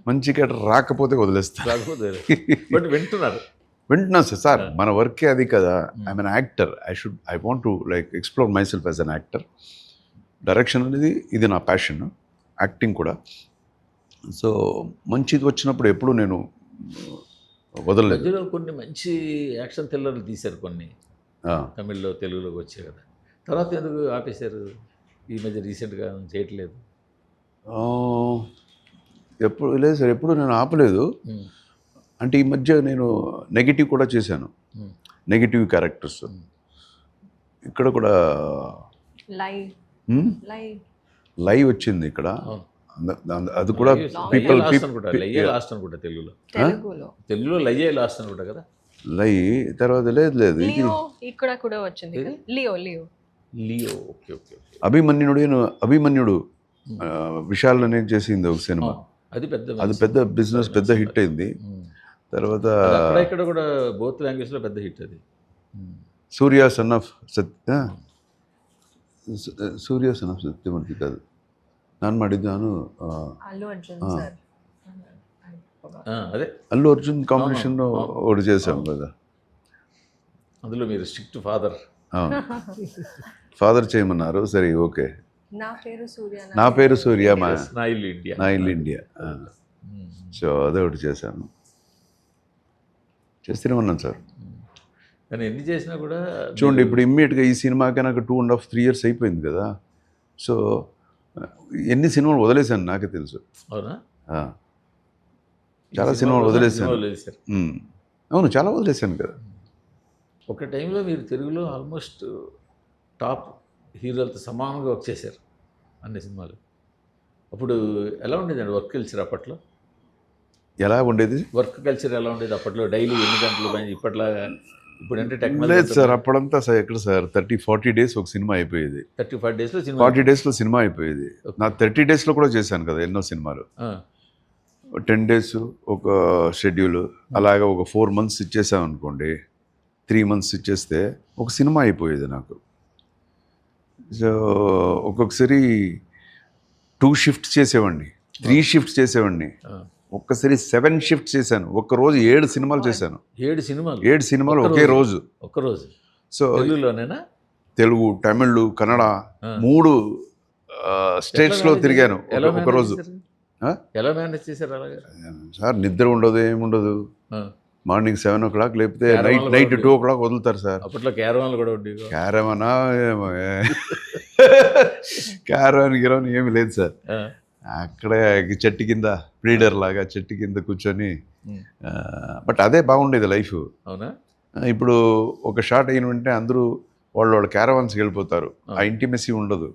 మంచి క్యారెక్టర్ రాకపోతే వదిలేస్తాను. రాకపోతే బట్ వింటున్నారు. వింటున్నాను సార్. మన వర్కే అది కదా. I'm an actor. I want to like explore my self as an actor. Direction అనేది ఇది నా ప్యాషన్, యాక్టింగ్ కూడా. సో మంచిది వచ్చినప్పుడు ఎప్పుడు నేను వదలలేదు. మధ్యలో కొన్ని మంచి యాక్షన్ థ్రిల్లర్లు తీశారు కొన్ని, తమిళ్లో తెలుగులోకి వచ్చాయి కదా. తర్వాత ఎందుకు ఆపేశారు? ఈ మధ్య రీసెంట్గా చేయట్లేదు. ఎప్పుడు లేదు సార్, ఎప్పుడు నేను ఆపలేదు. అంటే ఈ మధ్య నేను నెగిటివ్ కూడా చేశాను, నెగిటివ్ క్యారెక్టర్స్. ఇక్కడ కూడా లైవ్ వచ్చింది ఇక్కడ. అది కూడా పీపుల్ లాస్ట్ అనుకుంటా తెలుగులో లయ్యే లాస్ట్ అనుకుంటా కదా. లై తర్వాత లేదు ఇది ఇక్కడ కూడా వచ్చింది లియో. Okay okay. అభిమన్యుడు విశాల్ అనేది చేసింది ఒక సినిమా. అది పెద్ద బిజినెస్, పెద్ద హిట్ అయింది. తర్వాత ఇక్కడ కూడా బోత్ లాంగ్వేజ్ లో పెద్ద హిట్ అది. సూర్య సన్ ఆఫ్ సత్యమూర్తి కాదు, ನಾನು ಮಾಡಿದ್ದಾನು అదే అల్లు అర్జున్ కాంబినేషన్ ఒకటి చేసాం కదా. అందులో మీరు స్ట్రిక్ట్ ఫాదర్. ఫాదర్ చేయమన్నారు, సరే ఓకే. నా పేరు సూర్య, నా ఇల్లు ఇండియా. సో అదే ఒకటి చేశాను, చేస్తూనే ఉన్నాను సార్. కానీ ఎన్ని చేసినా కూడా చూడండి, ఇప్పుడు ఇమ్మీడియట్గా ఈ సినిమాకి నాకు 2.5-3 years అయిపోయింది కదా. సో ఎన్ని సినిమాలు వదిలేశాను నాకే తెలుసు. అవునా? చాలా సినిమాలు వదిలేశాను. అవును, చాలా వదిలేశాను కదా. ఒక టైంలో మీరు తెలుగులో ఆల్మోస్ట్ టాప్ హీరోలతో సమానంగా వర్క్ చేశారు అన్ని సినిమాలు. అప్పుడు ఎలా ఉండేదండి వర్క్ కల్చర్ అప్పట్లో? ఎలా ఉండేది వర్క్ కల్చర్ ఎలా ఉండేది అప్పట్లో? డైలీ ఎన్ని గంటలు పని? ఇప్పట్లాగా ఇప్పుడంటే టెక్నాలజీ లేదు సార్. అప్పుడంతా సార్ ఎక్కడ సార్, 30-40 days ఒక సినిమా అయిపోయేది. 35 days 40 daysలో సినిమా అయిపోయేది. నా 30 daysలో కూడా చేశాను కదా ఎన్నో సినిమాలు. 10 days ఒక షెడ్యూల్, అలాగా ఒక 4 months ఇచ్చేసాం అనుకోండి, 3 months ఇచ్చేస్తే ఒక సినిమా అయిపోయేది నాకు. సో ఒక్కొక్కసారి 2 shifts చేసేవాడిని, 3 shifts చేసేవాడిని, ఒక్కసారి 7 shifts చేశాను. ఒక్కరోజు 7 సినిమాలు చేశాను. 7 సినిమాలు ఒకే రోజు. సో తెలుగులోనేనా? తెలుగు, తమిళ్, కన్నడ 3 స్టేట్స్లో తిరిగాను ఒక రోజు. ఎలా మేనేజ్ చేశారు అలాగా సార్? నిద్ర ఉండదు, ఏముండదు. మార్నింగ్ 7 o'clock లేకపోతే నైట్ 2 o'clock వదులుతారు సార్. అప్పట్లో క్యారవాన్లు కూడా ఉండేవి. క్యారవానా క్యారవాన్ ఏమి లేదు సార్. అక్కడే చెట్టు కింద బ్రీడర్ లాగా చెట్టు కింద కూర్చొని. బట్ అదే బాగుండేది లైఫ్. అవునా? ఇప్పుడు ఒక షాట్ అయిన వెంటనే అందరూ వాళ్ళ క్యారవాన్స్కి వెళ్ళిపోతారు, ఆ ఇంటిమెసీ ఉండదు.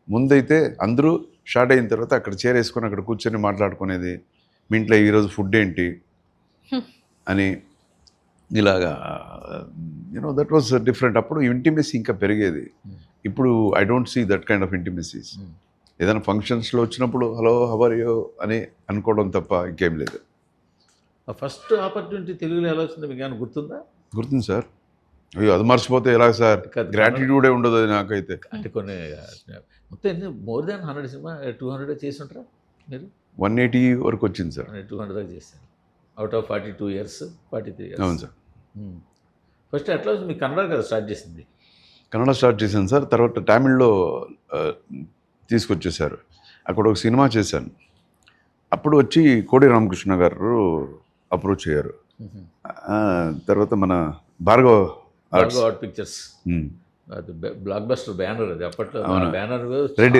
ముందైతే అందరూ షాట్ అయిన తర్వాత అక్కడ చేరేసుకొని అక్కడ కూర్చొని మాట్లాడుకునేది. మీ ఇంట్లో ఈరోజు ఫుడ్ ఏంటి అని, ఇలాగా దట్ వాస్ డిఫరెంట్. అప్పుడు ఇంటిమెసీ ఇంకా పెరిగేది. ఇప్పుడు I don't see that kind of intimacies. ఏదైనా ఫంక్షన్స్లో వచ్చినప్పుడు హలో హవర్ యూ అని అనుకోవడం తప్ప ఇంకేం లేదు. ఆ ఫస్ట్ ఆపర్చునిటీ తెలుగులో ఎలా వచ్చిందో మీకు ఏమైనా గుర్తుందా? గుర్తుంది సార్. అయ్యో అది మర్చిపోతే ఎలా సార్, కాదు, గ్రాటిట్యూడే ఉండదు అది నాకైతే. అంటే కొన్ని మొత్తం ఎన్ని మోర్ దాన్ 100 సినిమా 200 చేసి ఉంటారా మీరు? 180 వరకు వచ్చింది సార్. 200 దాకా చేశారు అవుట్ ఆఫ్ 42 ఇయర్స్ 43 ఇయర్స్. అవును సార్. ఫస్ట్ ఎట్లా వచ్చింది? మీకు కన్నడ కదా స్టార్ట్ చేసింది? కన్నడ స్టార్ట్ చేశాను సార్. తర్వాత తమిళ్లో తీసుకొచ్చేసారు. అక్కడ ఒక సినిమా చేశాను. అప్పుడు వచ్చి కోడి రామకృష్ణ గారు అప్రోచ్ అయ్యారు. తర్వాత మన భార్గవ్ ఆర్ట్ పిక్చర్స్ అది బ్లాక్ బస్టర్ బ్యానర్, అది అప్పట్లో బ్యానర్. రెడ్డి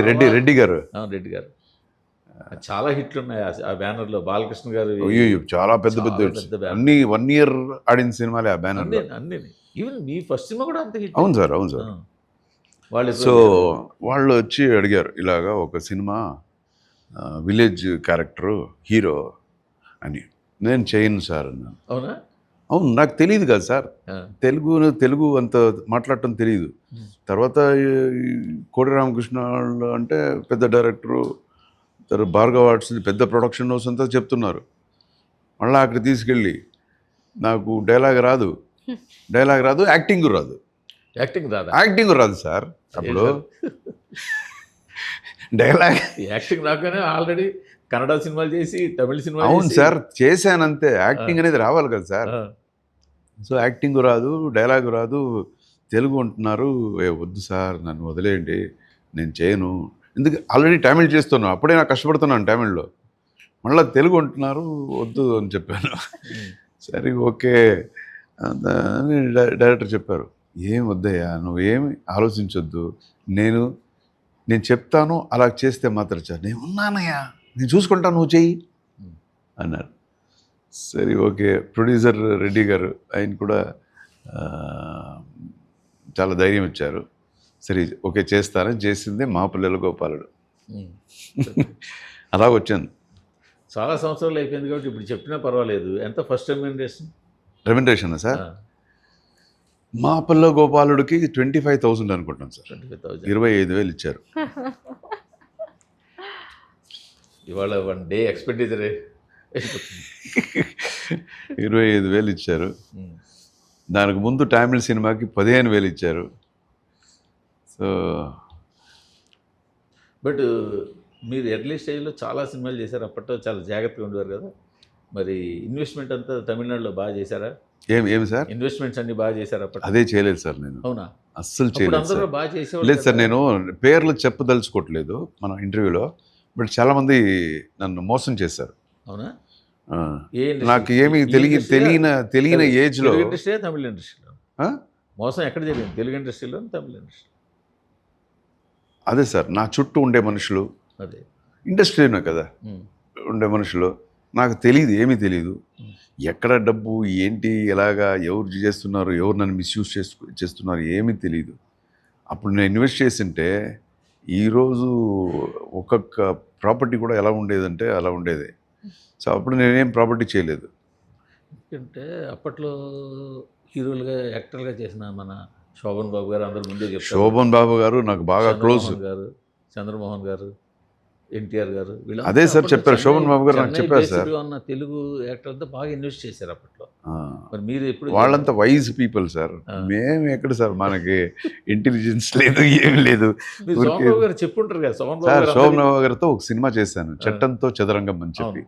గారు రెడ్డి గారు చాలా హిట్లు ఉన్నాయి ఆ బ్యానర్లో. బాలకృష్ణ గారు అయ్యో చాలా పెద్ద అన్ని 1 year ఆడిన సినిమాలే ఆ బ్యానర్. అన్ని ఈవెన్ మీ ఫస్ట్ సినిమా కూడా అంత హిట్. అవును సార్, అవును సార్. వాళ్ళు సో వాళ్ళు వచ్చి అడిగారు ఇలాగా ఒక సినిమా విలేజ్ క్యారెక్టరు హీరో అని. నేను చేయను సార్ అన్నాను. అవునా? అవును, నాకు తెలియదు కదా సార్, తెలుగు అంత మాట్లాడటం తెలియదు. తర్వాత కోడి రామకృష్ణ అంటే పెద్ద డైరెక్టరు, తర్వాత భార్గవ్ ఆర్ట్స్ పెద్ద ప్రొడక్షన్ హౌస్ అంతా చెప్తున్నారు. మళ్ళీ అక్కడ తీసుకెళ్ళి నాకు డైలాగ్ రాదు, యాక్టింగ్ రాదు. యాక్టింగ్ రాదు సార్. అప్పుడు డైలాగ్ యాక్టింగ్ రాగానే ఆల్రెడీ కన్నడ సినిమాలు చేసి తమిళ సినిమా. అవును సార్, చేశానంతే. యాక్టింగ్ అనేది రావాలి కదా సార్. సో యాక్టింగ్ రాదు, డైలాగ్ రాదు, తెలుగు అంటున్నారు. వద్దు సార్, నన్ను వదిలేయండి, నేను చేయను. ఎందుకు ఆల్రెడీ తమిళ్ చేస్తున్నాను, అప్పుడే నాకు కష్టపడుతున్నాను తమిళ్లో, మళ్ళీ తెలుగు అంటున్నారు, వద్దు అని చెప్పాను. సరే ఓకే అని డైరెక్టర్ చెప్పారు, ఏం వద్దయ్యా, నువ్వేమి ఆలోచించొద్దు, నేను చెప్తాను, అలా చేస్తే మాత్రం సార్ నేను ఉన్నానయ్యా, నేను చూసుకుంటాను, నువ్వు చెయ్యి అన్నారు. సరే ఓకే. ప్రొడ్యూసర్ రెడ్డి గారు ఆయన కూడా చాలా ధైర్యం ఇచ్చారు. సరే ఓకే చేస్తానని చేసిందే మా పిల్లల గోపాలుడు. అలా వచ్చాను. చాలా సంవత్సరాలు అయిపోయింది కాబట్టి ఇప్పుడు చెప్పినా పర్వాలేదు. ఎంత ఫస్ట్ రెమ్యునరేషన్ సార్? మా పిల్ల గోపాలుడికి 25,000 అనుకుంటాను సార్. 25,000 ఇచ్చారు. ఇవాళ 1 day ఎక్స్పెండిచరే 25,000 ఇచ్చారు. దానికి ముందు తమిళ సినిమాకి 15,000 ఇచ్చారు. సో బట్ మీరు ఎర్లీ స్టేజ్లో చాలా సినిమాలు చేశారు. అప్పట్లో చాలా జాగ్రత్తగా ఉండేవారు కదా. మరి ఇన్వెస్ట్మెంట్ అంతా తమిళనాడులో బాగా చేశారా? ఏమి సార్? ఇన్వెస్ట్మెంట్స్ అన్ని బాగా చేశారు అప్పట్లో? అదే చేయలేదు సార్ నేను. అవునా? అస్సలు చేయలేదు. అందరూ బాగా చేసేవాళ్ళు లేదు సార్, నేను పేర్లు చెప్పదలుచుకోవట్లేదు మన ఇంటర్వ్యూలో. బట్ చాలామంది నన్ను మోసం చేశారు. అవునా? నాకు ఏమి తెలియని ఏజ్లో. ఇండస్ట్రీ తమిళ ఇండస్ట్రీలో మోసం ఎక్కడ జరిగింది? తెలుగు ఇండస్ట్రీలో తమిళ ఇండస్ట్రీ? అదే సార్, నా చుట్టూ ఉండే మనుషులు, అదే ఇండస్ట్రీనే కదా ఉండే మనుషులు, నాకు తెలియదు, ఏమీ తెలియదు. ఎక్కడ డబ్బు ఏంటి, ఎలాగా, ఎవరు చేస్తున్నారు, ఎవరు నన్ను మిస్యూజ్ చేస్తున్నారు, ఏమీ తెలియదు. అప్పుడు నేను ఇన్వెస్ట్ చేసింటే ఈరోజు ఒక్కొక్క ప్రాపర్టీ కూడా ఎలా ఉండేదంటే అలా ఉండేది. సో అప్పుడు నేనేం ప్రాపర్టీ చేయలేదు. ఎందుకంటే అప్పట్లో హీరోలుగా యాక్టర్గా చేసిన మన శోభన్ బాబు గారు అందరు ముందే చెప్పారు. శోభన్ బాబు గారు నాకు బాగా క్లోజ్ గారు, చంద్రమోహన్ గారు, ఎన్టీఆర్ గారు, వీళ్ళు అదే సార్ చెప్పారు. శోభన్ బాబు గారు నాకు చెప్పారు సార్. ఉన్న తెలుగు యాక్టర్ అంతా బాగా ఇన్వెస్ట్ చేశారు అప్పట్లో. మరి మీరు ఎప్పుడు? వాళ్ళంతా వైజ్ పీపుల్ సార్. మేము ఎక్కడ సార్, మనకి ఇంటెలిజెన్స్ లేదు, ఏం లేదు. చెప్పుంటారు కదా శోభన్ బాబు గారితో ఒక సినిమా చేశాను, చట్టంతో చదరంగం అని చెప్పి.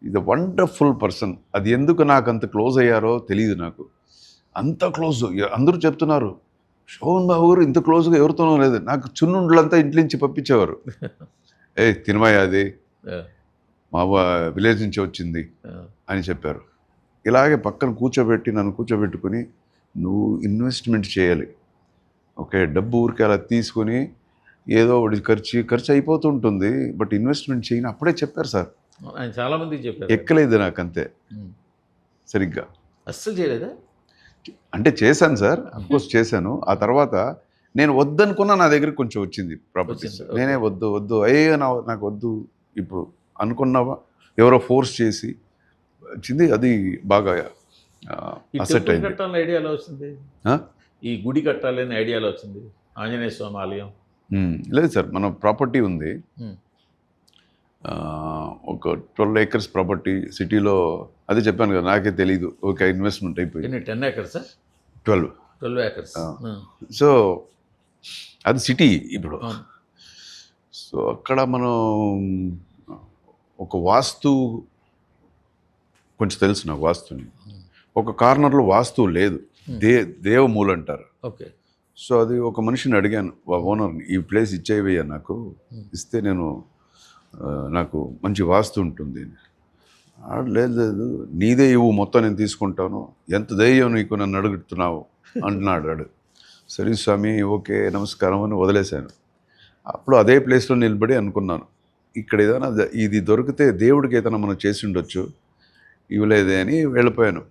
ఇది వండర్ఫుల్ పర్సన్. అది ఎందుకు నాకు అంత క్లోజ్ అయ్యారో తెలియదు. నాకు అంత క్లోజ్. అందరూ చెప్తున్నారు శోభన్ బాబు గారు ఇంత క్లోజ్గా ఎవరితోనో లేదు. నాకు చున్నుండ్లంతా ఇంటి నుంచి పంపించేవారు. తినమయ్య అది మా విలేజ్ నుంచి వచ్చింది అని చెప్పారు. ఇలాగే పక్కన నన్ను కూర్చోబెట్టుకుని, నువ్వు ఇన్వెస్ట్మెంట్ చేయాలి, ఓకే, డబ్బు ఊరికి అలా తీసుకొని ఏదో ఒకటి ఖర్చు అయిపోతుంటుంది, బట్ ఇన్వెస్ట్మెంట్ చేయని అప్పుడే చెప్పారు సార్. ఆయన చాలా మందికి చెప్పారు. ఎక్కలేదు నాకు అంతే సరిగ్గా. అస్సలు చేయలేదా? అంటే చేశాను సార్, అఫ్కోర్స్ చేశాను. ఆ తర్వాత నేను వద్దనుకున్నా నా దగ్గర కొంచెం వచ్చింది ప్రాపర్టీస్. నేనే వద్దు అయ్యో నాకు వద్దు ఇప్పుడు అనుకున్నావా, ఎవరో ఫోర్స్ చేసి వచ్చింది. అది బాగా ఈ అసెట్ టెంపుల్ అయింది. కట్టాలని ఐడియా ఎలా వచ్చింది? ఈ గుడి కట్టాలని ఐడియా ఎలా వచ్చింది? ఆంజనేయ స్వామి ఆలయం. లేదు సార్, మన ప్రాపర్టీ ఉంది, ఉమ్. ఒక 12 acres ప్రాపర్టీ సిటీలో. అదే చెప్పాను కదా, నాకే తెలీదు, ఓకే ఇన్వెస్ట్మెంట్ అయిపోయింది. ఎన్ని 10 acres? 12. 12 acres. సో అది సిటీ ఇప్పుడు. అవును. సో అక్కడ మనం ఒక వాస్తు, కొంచెం తెలుసు నాకు వాస్తుని. ఒక కార్నర్లో వాస్తు లేదు, దేవమూల అంటారు. ఓకే. సో అది ఒక మనిషిని అడిగాను, ఓనర్ని, ఈ ప్లేస్ ఇచ్చేవయ్యా నాకు, ఇస్తే నేను నాకు మంచి వాస్తు ఉంటుంది. లేదు లేదు, నీదే ఇవ్వు, మొత్తం నేను తీసుకుంటాను, ఎంత ధైర్యం నీకు నన్ను అడుగుతున్నావు అంటున్నాడు. సరే స్వామి, ఓకే నమస్కారం అని వదిలేశాను. అప్పుడు అదే ప్లేస్లో నిలబడి అనుకున్నాను, ఇక్కడ ఏదైనా ఇది దొరికితే దేవుడికి ఏదైనా మనం చేసి ఉండొచ్చు, ఇవ్వలేదే అని వెళ్ళిపోయాను.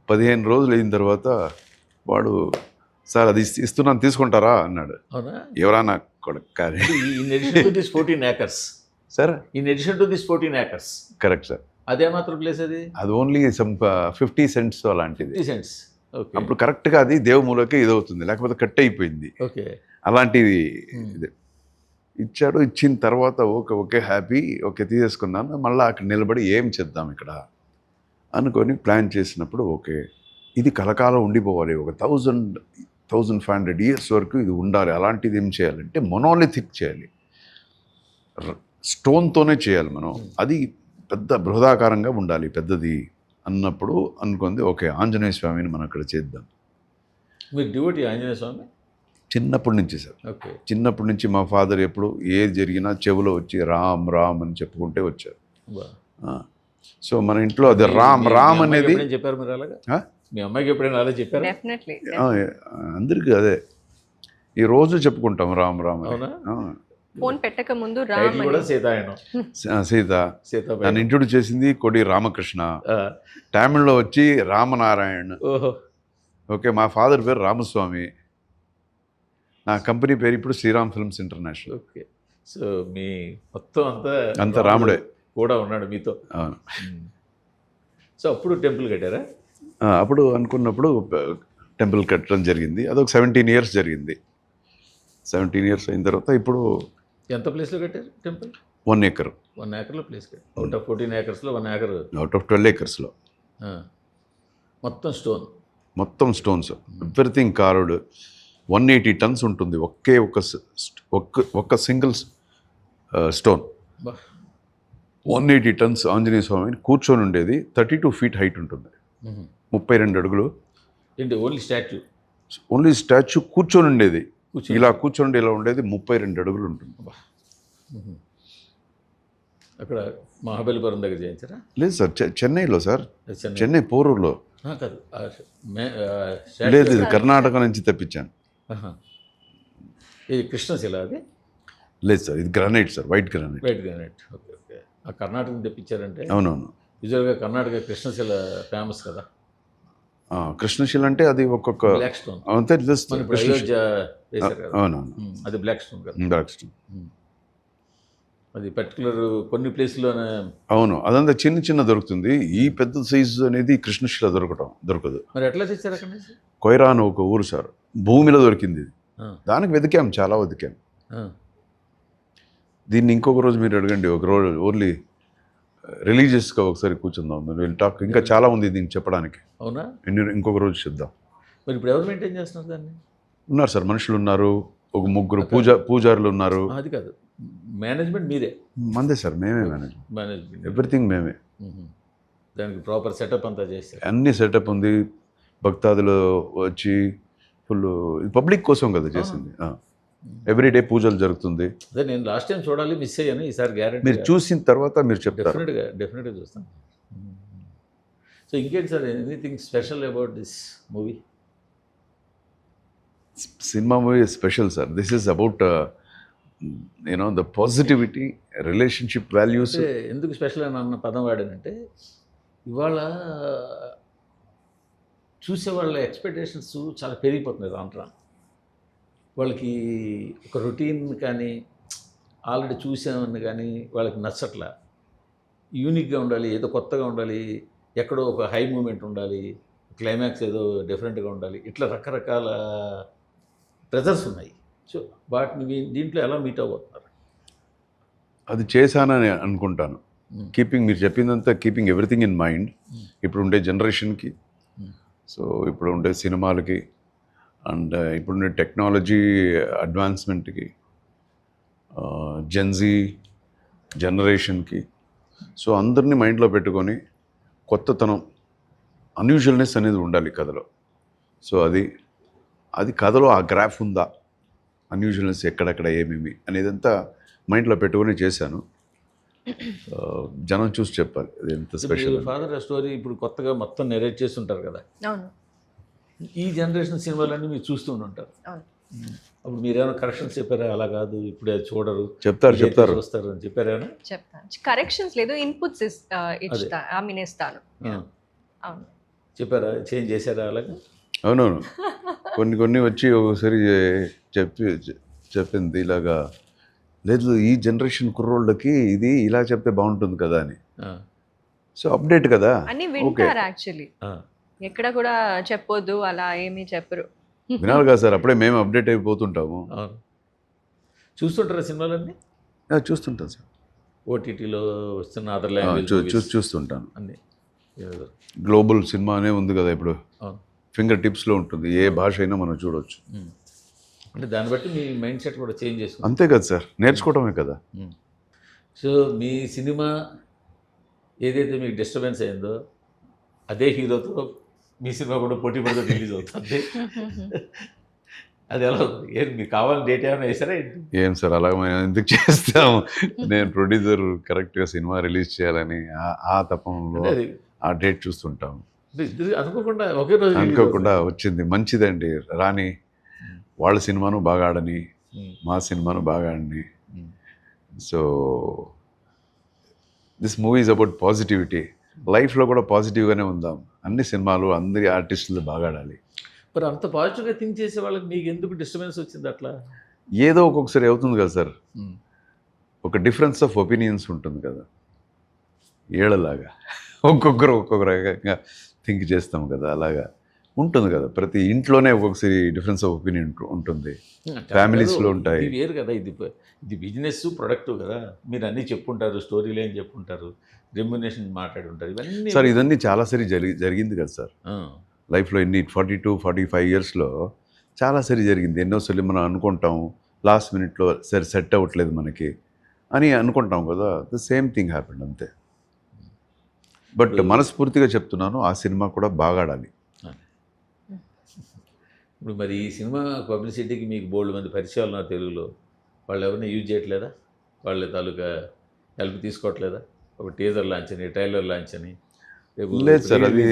15 రోజులు అయిన తర్వాత వాడు, సార్ అది ఇస్తున్నాను తీసుకుంటారా అన్నాడు. అవునా? ఎవరా నాకు కొడుకు కానీ. In addition to this 14 acres. Sir in addition to this 14 acres. Correct sir. అదే మాత్రం ప్లేస్ అది? అది ఓన్లీ సమ్ 50 cents అలాంటిది. 50 cents. ఓకే. అప్పుడు కరెక్ట్గా అది దేవమూలకే ఇదవుతుంది, లేకపోతే కట్ అయిపోయింది. ఓకే. అలాంటిది ఇది ఇచ్చాడు. ఇచ్చిన తర్వాత ఓకే ఓకే హ్యాపీ, ఓకే తీసేసుకున్నాను. మళ్ళీ అక్కడ నిలబడి ఏం చేద్దాం ఇక్కడ అనుకొని ప్లాన్ చేసినప్పుడు, ఓకే ఇది కలకాలం ఉండిపోవాలి, ఒక 1500 years వరకు ఇది ఉండాలి. అలాంటిది ఏం చేయాలంటే మొనోలిథిక్ చేయాలి, స్టోన్తోనే చేయాలి మనం, అది పెద్ద బృహదాకారంగా ఉండాలి పెద్దది అన్నప్పుడు అనుకుంది, ఓకే ఆంజనేయ స్వామిని మనం అక్కడ చేద్దాం. మీరు డివోటీ ఆంజనేయ స్వామి? చిన్నప్పటి నుంచి సార్, ఓకే. చిన్నప్పటి నుంచి మా ఫాదర్ ఎప్పుడు ఏది జరిగినా చెవులో వచ్చి రామ్ రామ్ అని చెప్పుకుంటే వచ్చారు. సో మన ఇంట్లో అది రామ్ రామ్ అనేది చెప్పారు మీరు అలాగా? మీ అమ్మాయికి ఎప్పుడైనా అలా చెప్పారు? డెఫినెట్లీ. అందరికీ అదే ఈ రోజు చెప్పుకుంటాం రామ్ రామ్ అని. అవునా? ఫోన్ పెట్టక ముందు టైటిల్ రామ్ కూడా అని. సీతాయనం. సీత సీతాబాయి. నన్ను ఇంట్రొడ్యూస్ చేసింది కొడి రామకృష్ణ, తమిళ్లో వచ్చి రామనారాయణ్. ఓహో. ఓకే, మా ఫాదర్ పేరు రామస్వామి, నా కంపెనీ పేరు ఇప్పుడు Sriram films international. Okay. So మీ మొత్తం అంతా రాముడే కూడా ఉన్నాడు మీతో. అవును. సో అప్పుడు టెంపుల్ కట్టారా? అప్పుడు అనుకున్నప్పుడు టెంపుల్ కట్టడం జరిగింది. అదొక 17 years జరిగింది. 17 years అయిన తర్వాత ఇప్పుడు ఎంత ప్లేస్లో కట్టారు టెంపుల్? 1 acre. 1 acreలో ప్లేస్ కట్టారు. Out of 14 acresలో 1 acre. Out of 12 acresలో మొత్తం స్టోన్. మొత్తం స్టోన్స్, ఎవ్రీథింగ్ కార్డ్. 180 tons ఉంటుంది ఒకే ఒక్క సింగిల్ స్టోన్. 180 tons ఆంజనేయ స్వామి కూర్చొని ఉండేది. 32 feet హైట్ ఉంటుంది, 32 అడుగులు. ఏంటి ఓన్లీ స్టాచ్యూ? ఓన్లీ స్టాచ్యూ కూర్చొని ఉండేది, ఇలా కూర్చొని ఇలా ఉండేది. 32 అడుగులు ఉంటుంది. అక్కడ మహాబలిపురం దగ్గర చేయించారా? లేదు సార్, చెన్నైలో సార్, చెన్నై. చెన్నై పోరూరులో. కాదు, లేదు ఇది కర్ణాటక నుంచి తెప్పించాను. ఇది కృష్ణశిల అది? లేదు సార్, ఇది granite sir, white granite. White granite. Okay okay. ఆ కర్ణాటక తెప్పించారంటే? అవునవును. యూజువల్గా కర్ణాటక కృష్ణశిల ఫేమస్ కదా. కృష్ణశిల అంటే అది ఒక్కొక్క బ్లాక్ స్టోన్. అంతే. అయోధ్య వేశారు కదా, అవునవును, అది బ్లాక్ స్టోన్ కదా. Black stone. అది పర్టికులర్ కొన్ని ప్లేస్లోనే. అవును, అదంతా చిన్న చిన్న దొరుకుతుంది. ఈ పెద్ద సైజు అనేది కృష్ణశిల దొరకదు. మరి ఎట్లా తెచ్చారు అక్కడి నుంచి? కొయిరా అని ఒక ఊరు సార్, భూమిలో దొరికింది ఇది. దానికి వెతికాం, చాలా వెతికాం. దీన్ని ఇంకొక రోజు మీరు అడగండి, ఒక రోజు ఓన్లీ రిలీజియస్గా ఒకసారి కూర్చుందాం, విల్ టాక్. ఇంకా చాలా ఉంది దీనికి చెప్పడానికి. అవునా? ఇంకొక రోజు చెప్దాం. మరి ఇప్పుడు ఎవరు మెయింటైన్ చేస్తున్నారు దాన్ని? ఉన్నారు సార్, మనుషులు ఉన్నారు, ఒక 3 పూజారులు ఉన్నారు. అది కాదు, మేనేజ్మెంట్ మీరే? మందే సార్, మేమే మేనేజ్మెంట్, ఎవ్రీథింగ్ మేమే. దానికి ప్రాపర్ సెటప్ అంతా చేస్తారు. అన్ని సెటప్ ఉంది. భక్తాదులు వచ్చి ఫుల్ పబ్లిక్ కోసం కదా చేసింది. ఎవ్రీడే పూజలు జరుగుతుంది. అదే నేను లాస్ట్ టైం చూడాలి, మిస్ అయ్యాను. ఈసారి గ్యారెంటీ. మీరు చూసిన తర్వాత మీరు చెప్తారు. డెఫినెట్గా చూస్తాను. సో ఇంకేంటి sir, anything special about this movie? Cinema movie special sir. This is about the positivity, relationship values. ఎందుకు స్పెషల్ అని అన్న పదం వాడానంటే, ఇవాళ చూసే వాళ్ళ ఎక్స్పెక్టేషన్స్ చాలా పెరిగిపోతున్నాయి రాను. వాళ్ళకి ఒక రొటీన్ కానీ, ఆల్రెడీ చూసామని కానీ వాళ్ళకి నచ్చట్లా. యూనిక్గా ఉండాలి, ఏదో కొత్తగా ఉండాలి, ఎక్కడో ఒక హై మూమెంట్ ఉండాలి, క్లైమాక్స్ ఏదో డిఫరెంట్గా ఉండాలి, ఇట్లా రకరకాల ప్రెజర్స్ ఉన్నాయి. సో వాటిని దీంట్లో ఎలా మీట్ అవ్వబోతున్నారు? అది చేశానని అనుకుంటాను. మీరు చెప్పిందంతా కీపింగ్ ఎవ్రీథింగ్ ఇన్ మైండ్. ఇప్పుడు ఉండే జనరేషన్కి, సో ఇప్పుడు ఉండే సినిమాలకి, అండ్ ఇప్పుడుండే టెక్నాలజీ అడ్వాన్స్మెంట్కి, జెన్జీ జనరేషన్కి, సో అందరినీ మైండ్లో పెట్టుకొని కొత్తతనం, అన్యూజువల్నెస్ అనేది ఉండాలి కథలో. సో అది కథలో ఆ గ్రాఫ్ ఉందా, అన్యూజువల్నెస్ ఎక్కడెక్కడ ఏమేమి అనేదంతా మైండ్లో పెట్టుకొని చేశాను. జనం చూసి చెప్పాలి అది ఎంత స్పెషల్. ఫాదర్ స్టోరీ ఇప్పుడు కొత్తగా మొత్తం నెరేట్ చేస్తుంటారు కదా, అవును ఈ జనరేషన్ సినిమాలన్నీ మీరు చూస్తూ ఉంటారు. అవును. అప్పుడు మీరు ఏమైనా కరెక్షన్స్ చెప్పారా? అలా కాదు, ఇప్పుడు అది చూడరు, చెప్తారు వస్తారు అని చెప్పారా? చెప్తాను. కరెక్షన్స్ లేదు, ఇన్పుట్స్ ఇస్తాను. అవును. చెప్పారా? చేంజ్ చేశారా అలాగే? అవునవును. కొన్ని వచ్చి ఒకసారి చెప్పింది ఇలాగా, లేదు ఈ జనరేషన్ కుర్రోళ్ళకి ఇది ఇలా చెప్తే బాగుంటుంది కదా అని. సో అప్డేట్ కదా, అన్ని వింటారు యాక్చువల్లీ, ఎక్కడ కూడా చెప్పొద్దు అలా ఏమీ చెప్పరు. వినాలి కదా సార్, అప్పుడే మేము అప్డేట్ అయిపోతుంటాము. చూస్తుంటారా సినిమాలన్నీ? చూస్తుంటాం సార్, ఓటీటీలో వస్తున్న అదర్ లాంగ్వేజ్ చూస్తుంటాను. అన్నీ గ్లోబల్ సినిమా అనే ఉంది కదా ఇప్పుడు, ఫింగర్ టిప్స్లో ఉంటుంది, ఏ భాష అయినా మనం చూడవచ్చు. అంటే దాన్ని బట్టి మీ మైండ్ సెట్ కూడా చేంజ్ చేసుకుంటాం. అంతే కదా సార్, నేర్చుకోవడమే కదా. సో మీ సినిమా ఏదైతే మీకు డిస్టర్బెన్స్ అయిందో అదే హీరోతో మీ సినిమా కూడా పోటీ పడితే రిలీజ్ అవుతుంది. అది ఎలా ఉంది? మీకు కావాలని డేట్ ఏమైనా వేసారా ఏంటి? ఏం సార్ అలా మేము ఎందుకు చేస్తాము? నేను ప్రొడ్యూసర్ కరెక్ట్గా సినిమా రిలీజ్ చేయాలని ఆ తపంలో ఆ డేట్ చూస్తుంటాము. అనుకోకుండా ఒకే రోజు అనుకోకుండా వచ్చింది. మంచిదండి, రాని వాళ్ళ సినిమాను బాగా ఆడని, మా సినిమాను బాగా ఆడని. So this movie is about positivity. లైఫ్లో కూడా పాజిటివ్గానే ఉందాం. అన్ని సినిమాలు అందరి ఆర్టిస్టులు బాగా ఆడాలి. మరి అంత పాజిటివ్గా థింక్ చేసే వాళ్ళకి మీకు ఎందుకు డిస్టర్బెన్స్ వచ్చింది అట్లా? ఏదో ఒక్కొక్కసారి అవుతుంది కదా సార్, ఒక డిఫరెన్స్ ఆఫ్ ఒపీనియన్స్ ఉంటుంది కదా, ఏళ్ళలాగా ఒక్కొక్కరు ఒక్కొక్క రకంగా థింక్ చేస్తాం కదా, అలాగా ఉంటుంది కదా. ప్రతి ఇంట్లోనే ఒక్కొక్కసారి డిఫరెన్స్ ఆఫ్ ఒపీనియన్ ఉంటుంది, ఫ్యామిలీస్లో ఉంటాయి. ఇది వేరు కదా, ఇది బిజినెస్ ప్రొడక్ట్ కదా. మీరు అన్నీ చెప్పుంటారు, స్టోరీలు ఏం చెప్పుంటారు, రెమ్యునేషన్ మాట్లాడి ఉంటారు, ఇవన్నీ. సార్ ఇదన్నీ చాలాసారి జరిగింది కదా సార్ లైఫ్లో. 42-45 ఇయర్స్లో చాలాసారి జరిగింది. ఎన్నోసార్లు మనం అనుకుంటాం, లాస్ట్ మినిట్లో సరే సెట్ అవ్వట్లేదు మనకి అని అనుకుంటాం కదా. ద సేమ్ థింగ్ హ్యాపెండ్ అంతే. బట్ మనస్ఫూర్తిగా చెప్తున్నాను, ఆ సినిమా కూడా బాగా ఆడాలి. ఇప్పుడు మరి ఈ సినిమా పబ్లిసిటీకి మీకు బోల్డ్ మంది పరిచయాలు ఉన్నారు తెలుగులో, వాళ్ళు ఎవరిని యూజ్ చేయట్లేదా? వాళ్ళ తాలూకా హెల్ప్ తీసుకోవట్లేదా? ఒక టీజర్ లాంచ్ అని, ట్రైలర్ లాంచ్ అని. లేదు సార్, అది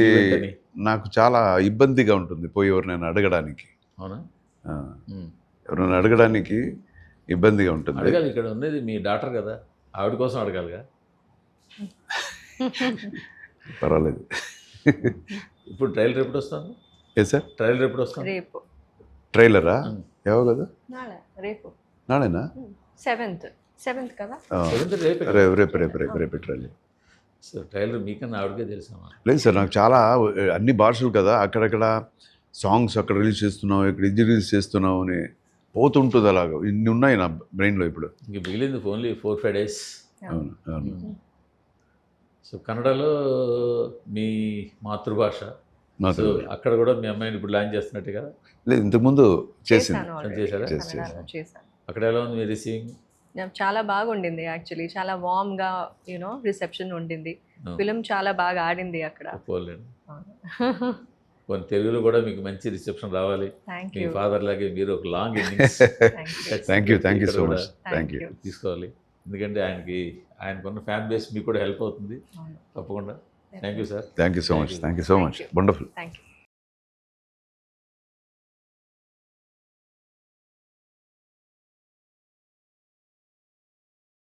నాకు చాలా ఇబ్బందిగా ఉంటుంది పోయి ఎవరినైనా అడగడానికి. అవునా? ఎవరైనా అడగడానికి ఇబ్బందిగా ఉంటుంది. అడగాలి, ఇక్కడ ఉన్నది మీ డాక్టర్ కదా, ఆవిడ కోసం అడగాలిగా. పర్వాలేదు. ఇప్పుడు ట్రైలర్ ఎప్పుడు వస్తుంది? ఏ సార్ ట్రైలర్ ఎప్పుడు వస్తుంది? రేపు. ట్రైలరా? ఏవో కదా, రేపు నాడేనా? 7th కదా. రేపు ట్రైలర్. సార్ ట్రైలర్ మీకన్నా ఆవిడకే తెలుసా? లేదు సార్, నాకు చాలా అన్ని భాషలు కదా, అక్కడక్కడ సాంగ్స్ అక్కడ రిలీజ్ చేస్తున్నావు, ఇక్కడ ఇది రిలీజ్ చేస్తున్నావు అని పోతుంటుంది. అలాగా ఇన్ని ఉన్నాయి నా బ్రెయిన్లో ఇప్పుడు. ఇంక మిగిలింది ఓన్లీ 4-5 డేస్. అవును అవును. సో కన్నడలో మీ మాతృభాష, సో అక్కడ కూడా మీ అమ్మాయిని ఇప్పుడు లాంచ్ చేస్తున్నట్టుగా? లేదు, ఇంతకుముందు చేసారా? అక్కడ ఎలా ఉంది మీ రిసీవింగ్? చాలా బాగుండింది యాక్చువల్లీ, చాలా వార్మ్గా రిసెప్షన్ ఉండింది. ఫిలిం చాలా బాగా ఆడింది అక్కడ. తెలుగులో కూడా మీకు మంచి రిసెప్షన్ రావాలి. మీ ఫాదర్ లాగే మీరు ఒక long innings thank you so much. Thank you తీసుకోవాలి, ఎందుకంటే ఆయనకున్న ఫ్యాన్ బేస్ మీకు కూడా హెల్ప్ అవుతుంది తప్పకుండా. Thank you sir. Thank you so much. Wonderful.